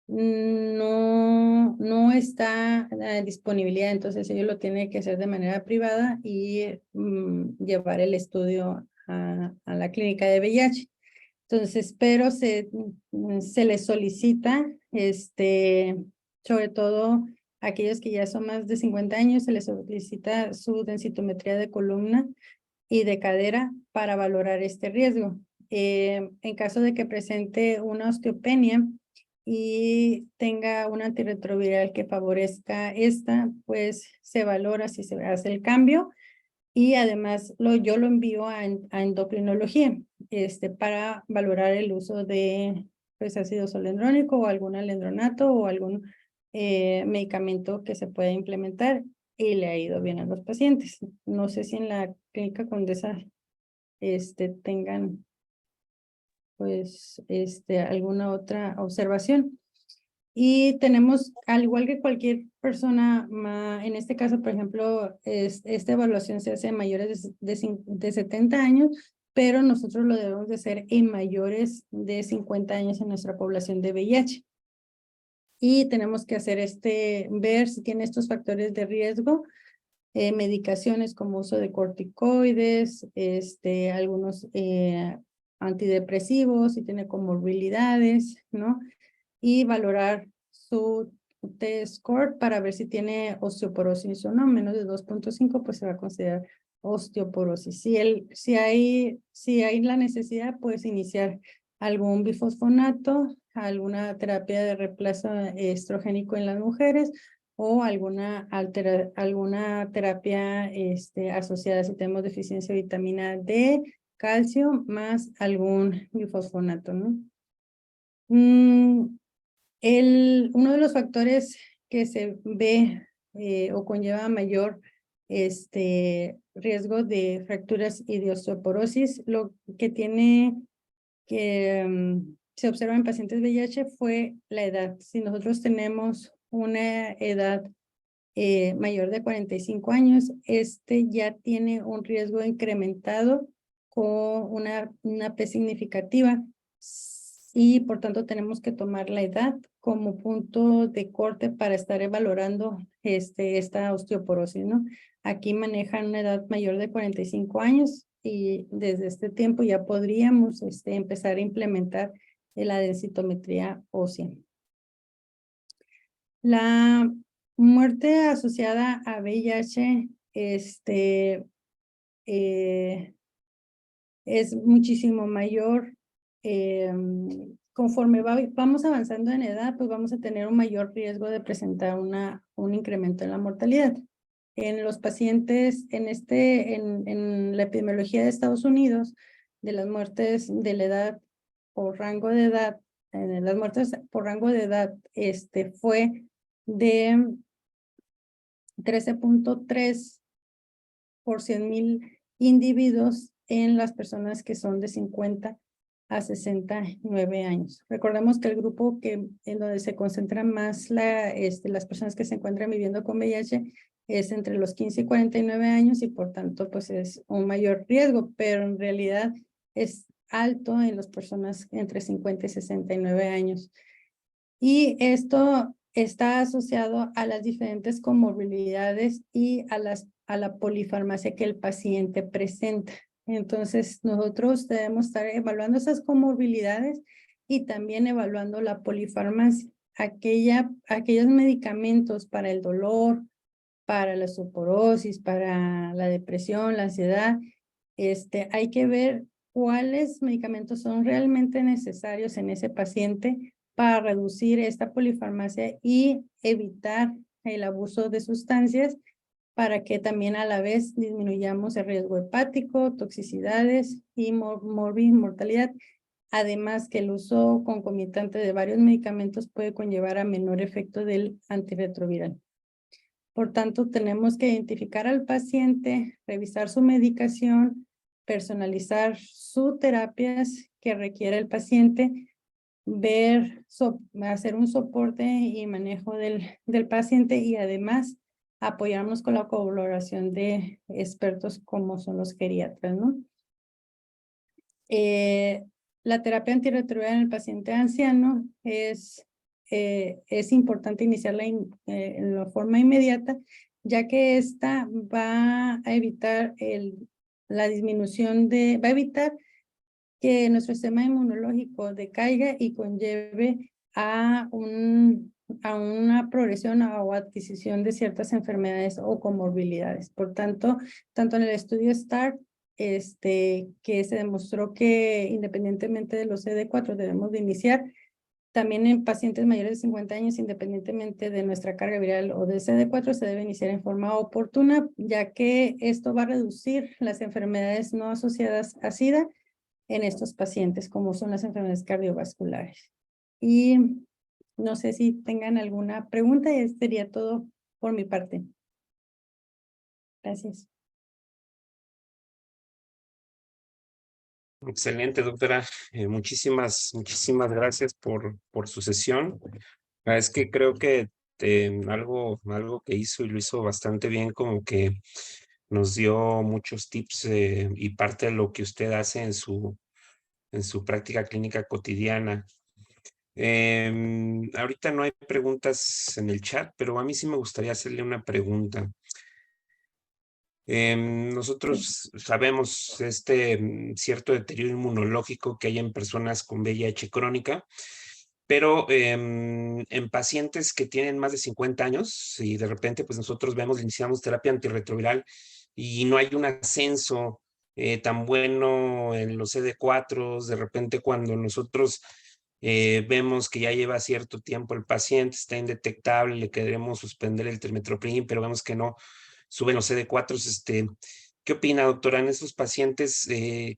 Speaker 2: No está a disponibilidad, entonces ellos lo tienen que hacer de manera privada y llevar el estudio a la clínica de VIH. Entonces, pero se les solicita, sobre todo aquellos que ya son más de 50 años, se les solicita su densitometría de columna y de cadera para valorar este riesgo. En caso de que presente una osteopenia y tenga un antirretroviral que favorezca esta, pues se valora si se hace el cambio y además yo lo envío a endocrinología para valorar el uso de pues, ácido zoledrónico o algún alendronato o algún medicamento que se pueda implementar. y le ha ido bien a los pacientes. No sé si en la clínica Condesa tengan pues alguna otra observación. Y tenemos, al igual que cualquier persona, en este caso, por ejemplo, esta evaluación se hace en mayores de 70 años, pero nosotros lo debemos de hacer en mayores de 50 años en nuestra población de VIH. Y tenemos que hacer ver si tiene estos factores de riesgo, medicaciones como uso de corticoides, algunos antidepresivos, si tiene comorbilidades, ¿no? Y valorar su T-score para ver si tiene osteoporosis o no. Menos de 2.5, pues se va a considerar osteoporosis. Si hay la necesidad, puedes iniciar algún bifosfonato, alguna terapia de reemplazo estrogénico en las mujeres o alguna terapia asociada si tenemos deficiencia de vitamina D, calcio, más algún bifosfonato, ¿no? Uno de los factores que se ve o conlleva mayor riesgo de fracturas y de osteoporosis, lo que se observa en pacientes VIH fue la edad. Si nosotros tenemos una edad mayor de 45 años, ya tiene un riesgo incrementado con una P significativa y por tanto tenemos que tomar la edad como punto de corte para estar evaluando esta osteoporosis, ¿no? Aquí manejan una edad mayor de 45 años y desde este tiempo ya podríamos empezar a implementar la densitometría ósea. La muerte asociada a VIH es muchísimo mayor. Conforme vamos avanzando en edad, pues vamos a tener un mayor riesgo de presentar un incremento en la mortalidad. En los pacientes, en la epidemiología de Estados Unidos, de las muertes de la edad por rango de edad, las muertes por rango de edad, fue de 13.3 por 100,000 individuos en las personas que son de 50 a 69 años. Recordemos que el grupo en donde se concentran más las personas que se encuentran viviendo con VIH es entre los 15 y 49 años y por tanto pues es un mayor riesgo, pero en realidad es alto en las personas entre 50 y 69 años. Y esto está asociado a las diferentes comorbilidades y a la polifarmacia que el paciente presenta. Entonces, nosotros debemos estar evaluando esas comorbilidades y también evaluando la polifarmacia. Aquellos medicamentos para el dolor, para la osteoporosis, para la depresión, la ansiedad, hay que ver cuáles medicamentos son realmente necesarios en ese paciente para reducir esta polifarmacia y evitar el abuso de sustancias para que también a la vez disminuyamos el riesgo hepático, toxicidades y mortalidad. Además que el uso concomitante de varios medicamentos puede conllevar a menor efecto del antirretroviral. Por tanto, tenemos que identificar al paciente, revisar su medicación, personalizar sus terapias que requiere el paciente, hacer un soporte y manejo del paciente y además apoyarnos con la colaboración de expertos como son los geriatras, ¿no? La terapia antirretroviral en el paciente anciano es importante iniciarla en la forma inmediata, ya que esta va a evitar va a evitar que nuestro sistema inmunológico decaiga y conlleve a una progresión o adquisición de ciertas enfermedades o comorbilidades. Por tanto, tanto en el estudio START, que se demostró que independientemente de los CD4 debemos de iniciar, también en pacientes mayores de 50 años, independientemente de nuestra carga viral o de CD4, se debe iniciar en forma oportuna, ya que esto va a reducir las enfermedades no asociadas a SIDA en estos pacientes, como son las enfermedades cardiovasculares. Y no sé si tengan alguna pregunta, y sería todo por mi parte. Gracias.
Speaker 1: Excelente, doctora. Muchísimas gracias por su sesión. Es que creo que algo que hizo y lo hizo bastante bien, como que nos dio muchos tips y parte de lo que usted hace en su práctica clínica cotidiana. Ahorita no hay preguntas en el chat, pero a mí sí me gustaría hacerle una pregunta. Nosotros sabemos cierto deterioro inmunológico que hay en personas con VIH crónica, pero en pacientes que tienen más de 50 años y de repente pues nosotros iniciamos terapia antirretroviral y no hay un ascenso tan bueno en los CD4, de repente cuando nosotros vemos que ya lleva cierto tiempo el paciente, está indetectable, le queremos suspender el trimethoprim, pero vemos que no suben los CD4. ¿Qué opina, doctora, en esos pacientes? ¿Qué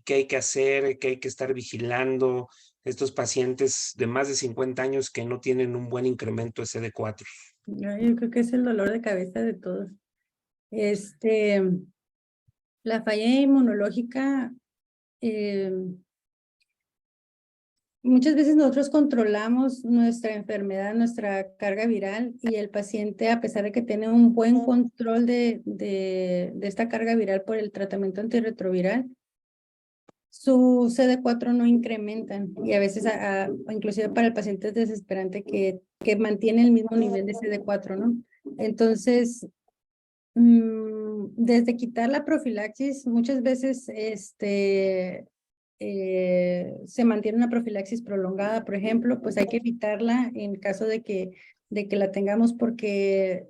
Speaker 1: hay que hacer? ¿Qué hay que estar vigilando? Estos pacientes de más de 50 años que no tienen un buen incremento de CD4.
Speaker 2: Yo creo que es el dolor de cabeza de todos. La falla inmunológica, muchas veces nosotros controlamos nuestra enfermedad, nuestra carga viral, y el paciente, a pesar de que tiene un buen control de esta carga viral por el tratamiento antirretroviral, su CD4 no incrementan, y a veces inclusive para el paciente es desesperante que mantiene el mismo nivel de CD4, ¿no? Entonces, desde quitar la profilaxis, muchas veces se mantiene una profilaxis prolongada, por ejemplo, pues hay que evitarla en caso de que la tengamos, porque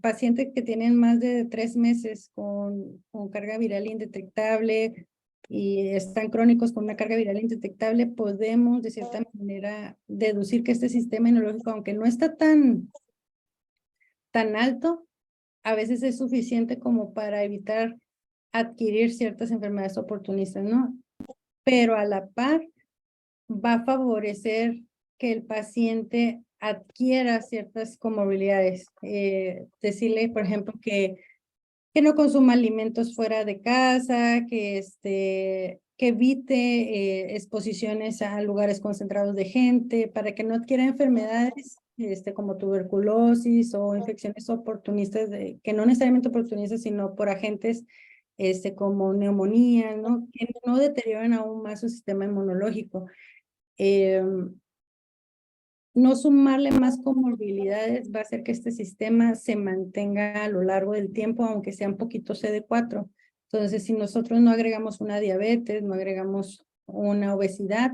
Speaker 2: pacientes que tienen más de 3 meses con carga viral indetectable y están crónicos con una carga viral indetectable, podemos de cierta manera deducir que este sistema inmunológico, aunque no está tan alto, a veces es suficiente como para evitar adquirir ciertas enfermedades oportunistas, ¿no? Pero a la par va a favorecer que el paciente adquiera ciertas comorbilidades. Decirle, por ejemplo, que no consuma alimentos fuera de casa, que evite exposiciones a lugares concentrados de gente, para que no adquiera enfermedades como tuberculosis o infecciones oportunistas, que no necesariamente oportunistas, sino por agentes como neumonía, ¿no? Que no deterioran aún más su sistema inmunológico. No sumarle más comorbilidades va a hacer que este sistema se mantenga a lo largo del tiempo, aunque sea un poquito CD4. Entonces, si nosotros no agregamos una diabetes, no agregamos una obesidad,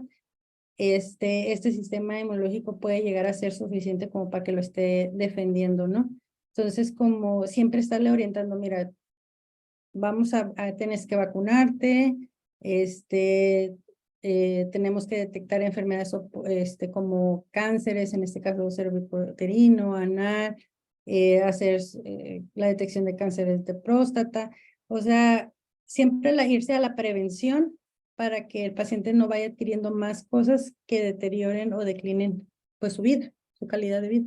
Speaker 2: este sistema inmunológico puede llegar a ser suficiente como para que lo esté defendiendo, ¿no? Entonces, como siempre estarle orientando, mira, tienes que vacunarte, tenemos que detectar enfermedades como cánceres, en este caso cervicuterino, anal, hacer la detección de cánceres de próstata. O sea, siempre irse a la prevención para que el paciente no vaya adquiriendo más cosas que deterioren o declinen pues su vida, su calidad de vida.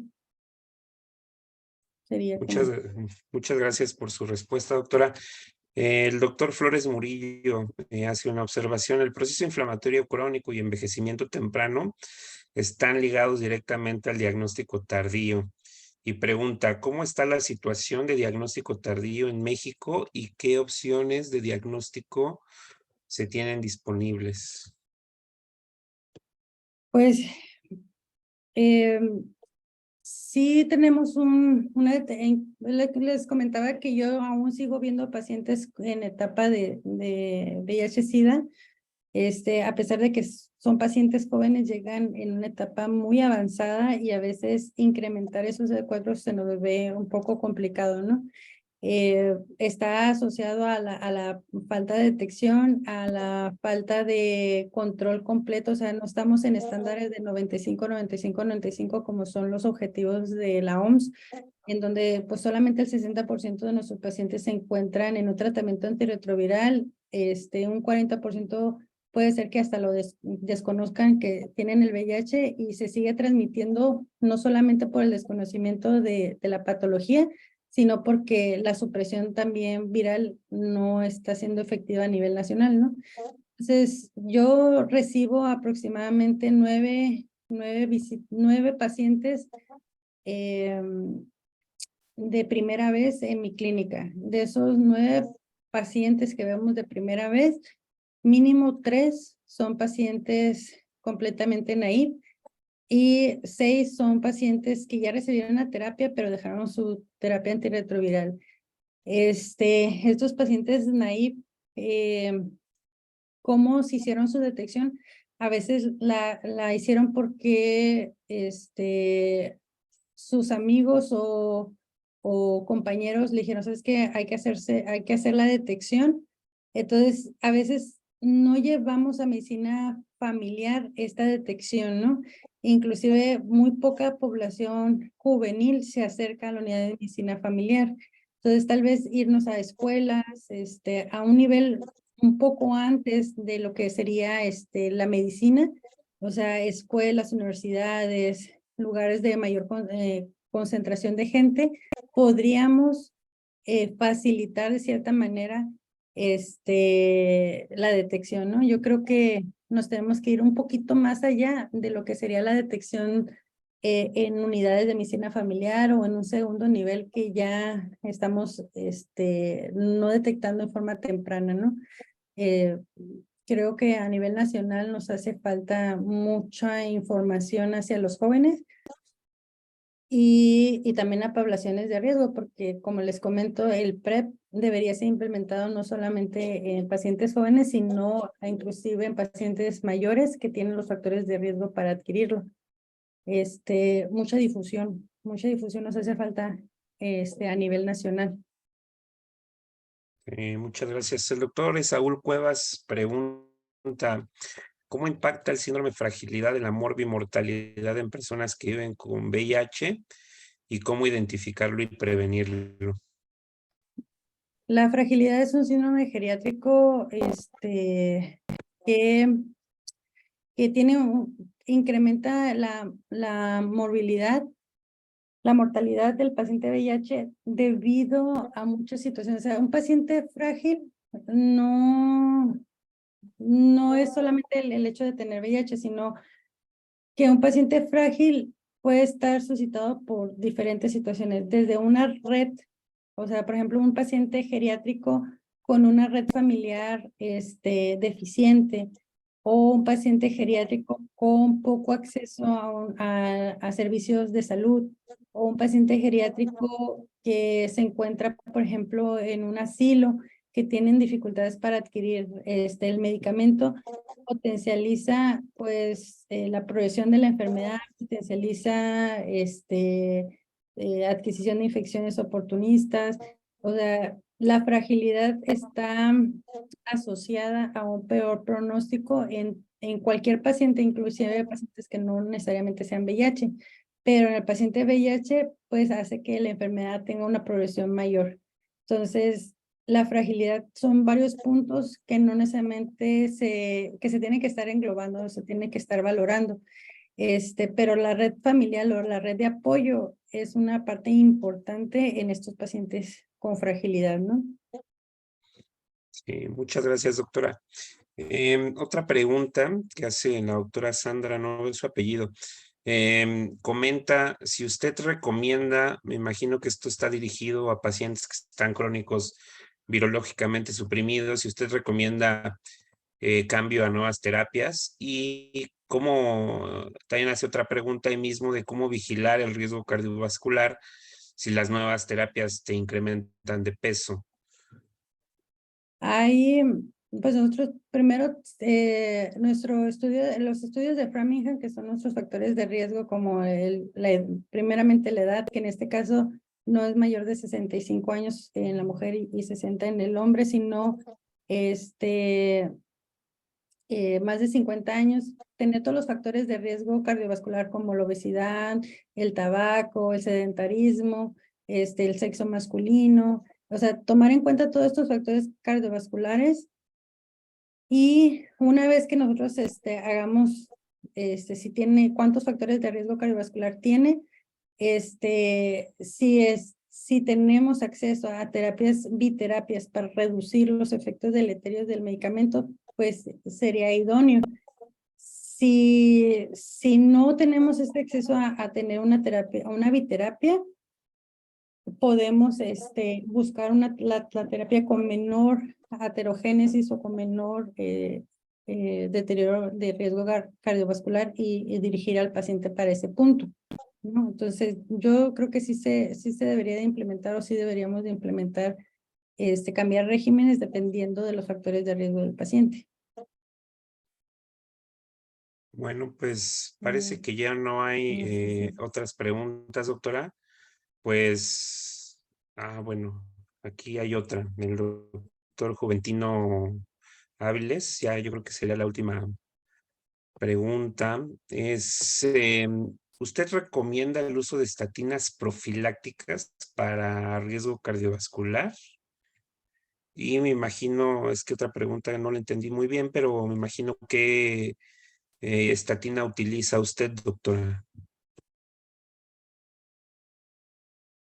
Speaker 2: Sería
Speaker 1: Muchas gracias por su respuesta, doctora. El doctor Flores Murillo hace una observación. El proceso inflamatorio crónico y envejecimiento temprano están ligados directamente al diagnóstico tardío. Y pregunta, ¿cómo está la situación de diagnóstico tardío en México y qué opciones de diagnóstico se tienen disponibles?
Speaker 2: Pues sí tenemos les comentaba que yo aún sigo viendo pacientes en etapa de VIH-Sida, a pesar de que son pacientes jóvenes, llegan en una etapa muy avanzada y a veces incrementar esos CD4 se nos ve un poco complicado, ¿no? Está asociado a la falta de detección, a la falta de control completo, o sea, no estamos en estándares de 95, 95, 95 como son los objetivos de la OMS, en donde pues solamente el 60% de nuestros pacientes se encuentran en un tratamiento antirretroviral, un 40% puede ser que hasta lo desconozcan que tienen el VIH y se sigue transmitiendo no solamente por el desconocimiento de la patología, sino porque la supresión también viral no está siendo efectiva a nivel nacional, ¿no? Entonces, yo recibo aproximadamente nueve pacientes de primera vez en mi clínica. De esos 9 pacientes que vemos de primera vez, mínimo 3 son pacientes completamente naive y 6 son pacientes que ya recibieron la terapia, pero dejaron su terapia antirretroviral. Estos pacientes naive, ¿cómo se hicieron su detección? A veces la hicieron porque sus amigos o compañeros le dijeron, ¿sabes qué? Hay que hacer la detección. Entonces, a veces no llevamos a medicina familiar esta detección, ¿no? Inclusive muy poca población juvenil se acerca a la unidad de medicina familiar. Entonces, tal vez irnos a escuelas, a un nivel un poco antes de lo que sería la medicina, o sea, escuelas, universidades, lugares de mayor concentración de gente, podríamos facilitar de cierta manera la detección, ¿no? Yo creo que nos tenemos que ir un poquito más allá de lo que sería la detección en unidades de medicina familiar o en un segundo nivel que ya estamos no detectando en forma temprana, ¿no? Creo que a nivel nacional nos hace falta mucha información hacia los jóvenes y también a poblaciones de riesgo, porque como les comento, el PrEP debería ser implementado no solamente en pacientes jóvenes, sino inclusive en pacientes mayores que tienen los factores de riesgo para adquirirlo. Mucha difusión nos hace falta a nivel nacional.
Speaker 1: Muchas gracias. El doctor Saúl Cuevas pregunta, ¿cómo impacta el síndrome de fragilidad de la morbimortalidad en personas que viven con VIH y cómo identificarlo y prevenirlo?
Speaker 2: La fragilidad es un síndrome geriátrico que incrementa la morbilidad, la mortalidad del paciente VIH debido a muchas situaciones. O sea, un paciente frágil no es solamente el hecho de tener VIH, sino que un paciente frágil puede estar suscitado por diferentes situaciones, desde una red, o sea, por ejemplo, un paciente geriátrico con una red familiar deficiente, o un paciente geriátrico con poco acceso a servicios de salud, o un paciente geriátrico que se encuentra, por ejemplo, en un asilo, que tienen dificultades para adquirir el medicamento, potencializa pues la progresión de la enfermedad, potencializa adquisición de infecciones oportunistas. O sea, la fragilidad está asociada a un peor pronóstico en cualquier paciente, inclusive pacientes que no necesariamente sean VIH, pero en el paciente VIH pues hace que la enfermedad tenga una progresión mayor. Entonces, la fragilidad son varios puntos que no necesariamente que se tienen que estar englobando, se tiene que estar valorando. Pero la red familiar o la red de apoyo es una parte importante en estos pacientes con fragilidad, ¿no?
Speaker 1: Sí, muchas gracias, doctora. Otra pregunta que hace la doctora Sandra, no es su apellido. Comenta si usted recomienda, me imagino que esto está dirigido a pacientes que están crónicos virológicamente suprimidos, si usted recomienda cambio a nuevas terapias y cómo, también hace otra pregunta ahí mismo de cómo vigilar el riesgo cardiovascular si las nuevas terapias te incrementan de peso.
Speaker 2: Hay, pues nosotros primero, los estudios de Framingham, que son nuestros factores de riesgo, como primeramente la edad, que en este caso no es mayor de 65 años en la mujer y 60 en el hombre, sino más de 50 años, tener todos los factores de riesgo cardiovascular como la obesidad, el tabaco, el sedentarismo, el sexo masculino, o sea, tomar en cuenta todos estos factores cardiovasculares y una vez que nosotros hagamos, si tiene, cuántos factores de riesgo cardiovascular tiene, si si tenemos acceso a terapias, biterapias para reducir los efectos deleterios del medicamento, pues sería idóneo. Si no tenemos este acceso a tener una terapia, a una biterapia, podemos buscar la terapia con menor aterogénesis o con menor deterioro de riesgo cardiovascular y dirigir al paciente para ese punto, ¿no? Entonces, yo creo que sí se debería de implementar o sí deberíamos de implementar, cambiar regímenes dependiendo de los factores de riesgo del paciente.
Speaker 1: Bueno, pues parece que ya no hay
Speaker 2: sí.
Speaker 1: otras preguntas, doctora. Pues, bueno, aquí hay otra, el doctor Juventino Áviles, ya yo creo que sería la última pregunta. ¿Usted recomienda el uso de estatinas profilácticas para riesgo cardiovascular? Y me imagino, es que otra pregunta no la entendí muy bien, pero me imagino que estatina utiliza usted, doctora.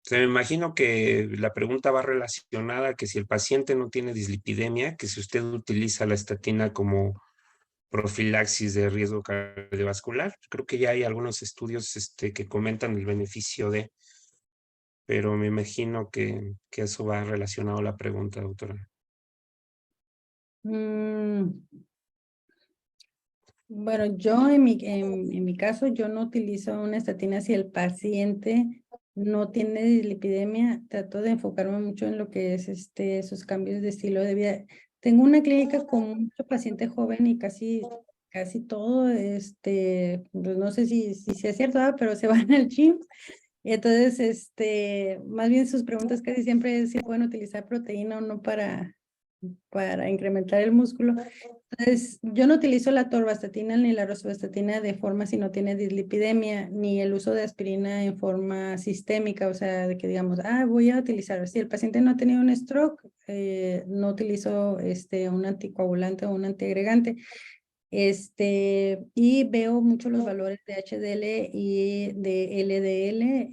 Speaker 1: Me imagino que la pregunta va relacionada a que si el paciente no tiene dislipidemia, que si usted utiliza la estatina como profilaxis de riesgo cardiovascular. Creo que ya hay algunos estudios que comentan el beneficio de, pero me imagino que eso va relacionado a la pregunta, doctora.
Speaker 2: Bueno, yo en mi caso, yo no utilizo una estatina si el paciente no tiene dislipidemia. Trato de enfocarme mucho en lo que es sus cambios de estilo de vida. Tengo una clínica con mucho paciente joven y casi todo, pues no sé si sea cierto, pero se van al gym. Y entonces, más bien sus preguntas casi siempre es si pueden utilizar proteína o no para incrementar el músculo. Entonces, yo no utilizo la atorvastatina ni la rosuvastatina de forma si no tiene dislipidemia, ni el uso de aspirina en forma sistémica, o sea, de que digamos, voy a utilizar, si el paciente no ha tenido un stroke, no utilizo un anticoagulante o un antiagregante. Y veo mucho los valores de HDL y de LDL,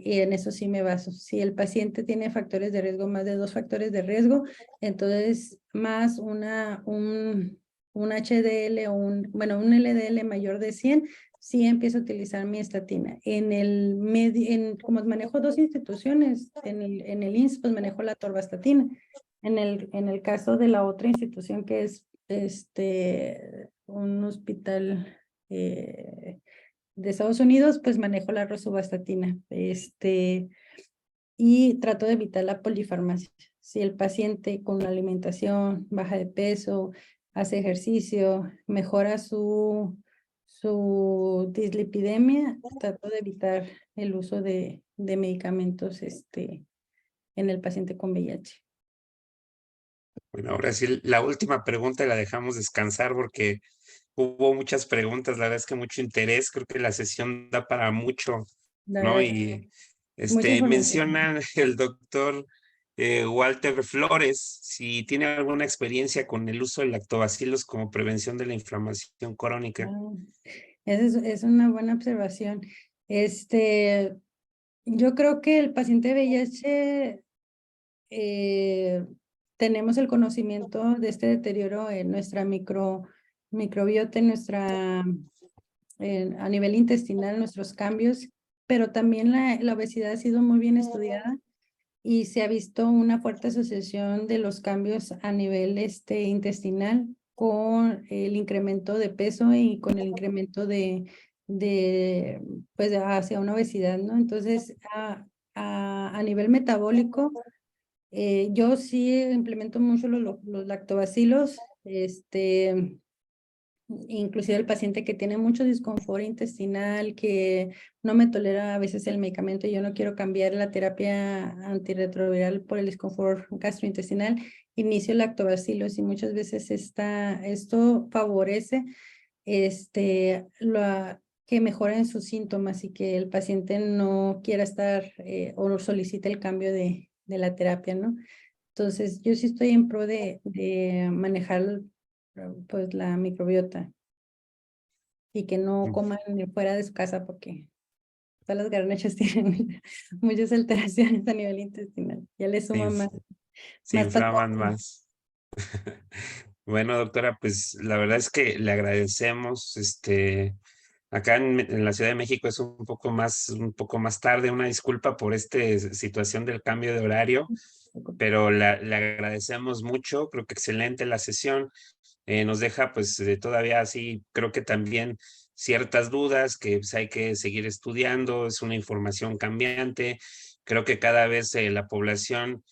Speaker 2: y en eso sí me baso. Si el paciente tiene factores de riesgo, más de 2 factores de riesgo, entonces más un HDL o un LDL mayor de 100, sí empiezo a utilizar mi estatina. Como manejo 2 instituciones, en el INSS, pues manejo la atorvastatina. En el caso de la otra institución que es un hospital de Estados Unidos, pues manejo la rosuvastatina, y trato de evitar la polifarmacia. Si el paciente con la alimentación baja de peso, hace ejercicio, mejora su dislipidemia, trato de evitar el uso de medicamentos en el paciente con VIH.
Speaker 1: Bueno, ahora sí, la última pregunta la dejamos descansar porque hubo muchas preguntas, la verdad es que mucho interés, creo que la sesión da para mucho,
Speaker 2: La
Speaker 1: ¿no?
Speaker 2: verdad,
Speaker 1: Y
Speaker 2: mucha información.
Speaker 1: menciona el doctor Walter Flores si tiene alguna experiencia con el uso de lactobacilos como prevención de la inflamación crónica.
Speaker 2: Esa es una buena observación. Yo creo que el paciente de VIH tenemos el conocimiento de este deterioro en nuestra microbiota, a nivel intestinal, nuestros cambios, pero también la obesidad ha sido muy bien estudiada y se ha visto una fuerte asociación de los cambios a nivel intestinal con el incremento de peso y con el incremento pues hacia una obesidad, ¿no? Entonces, a nivel metabólico, yo sí implemento mucho los lactobacilos, inclusive el paciente que tiene mucho disconfort intestinal, que no me tolera a veces el medicamento y yo no quiero cambiar la terapia antirretroviral por el disconfort gastrointestinal, inicio lactobacilos y muchas veces esto favorece que mejoren sus síntomas y que el paciente no quiera estar o solicite el cambio de la terapia, ¿no? Entonces, yo sí estoy en pro de manejar pues la microbiota y que no coman fuera de su casa porque todas las garnachas tienen muchas alteraciones a nivel intestinal. Ya le
Speaker 1: Se,
Speaker 2: suma
Speaker 1: inf-
Speaker 2: más,
Speaker 1: se
Speaker 2: más
Speaker 1: inflaman
Speaker 2: patógeno.
Speaker 1: más. Bueno, doctora, pues la verdad es que le agradecemos, acá en la Ciudad de México es un poco más tarde, una disculpa por esta situación del cambio de horario, pero le agradecemos mucho, creo que excelente la sesión, nos deja pues todavía así, creo que también ciertas dudas que pues, hay que seguir estudiando, es una información cambiante, creo que cada vez la población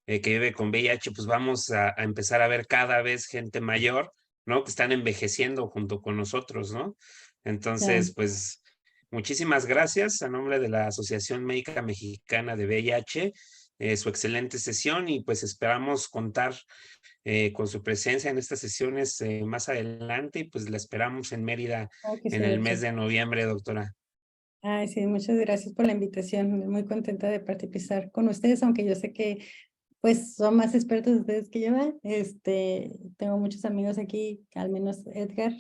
Speaker 1: que vive con VIH, pues vamos a empezar a ver cada vez gente mayor, ¿no? Que están envejeciendo junto con nosotros, ¿no?
Speaker 2: Ya.
Speaker 1: Entonces, pues muchísimas gracias a nombre de la Asociación Médica Mexicana de VIH, su excelente sesión y pues esperamos contar con su presencia en estas sesiones más adelante y pues la esperamos en Mérida
Speaker 2: Claro que sí,
Speaker 1: en el
Speaker 2: doctor.
Speaker 1: mes de noviembre, doctora.
Speaker 2: Ay, sí, muchas gracias por la invitación. Muy contenta de participar con ustedes, aunque yo sé que pues son más expertos ustedes que yo. Tengo muchos amigos aquí, al menos Edgar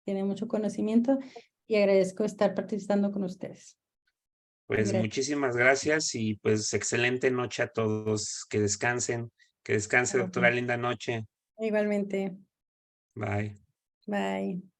Speaker 2: tiene mucho conocimiento y agradezco estar participando con ustedes.
Speaker 1: Pues
Speaker 2: Gracias.
Speaker 1: muchísimas gracias y pues excelente noche a todos. Que descanse, doctora. Linda noche.
Speaker 2: Igualmente.
Speaker 1: Bye.
Speaker 2: Bye.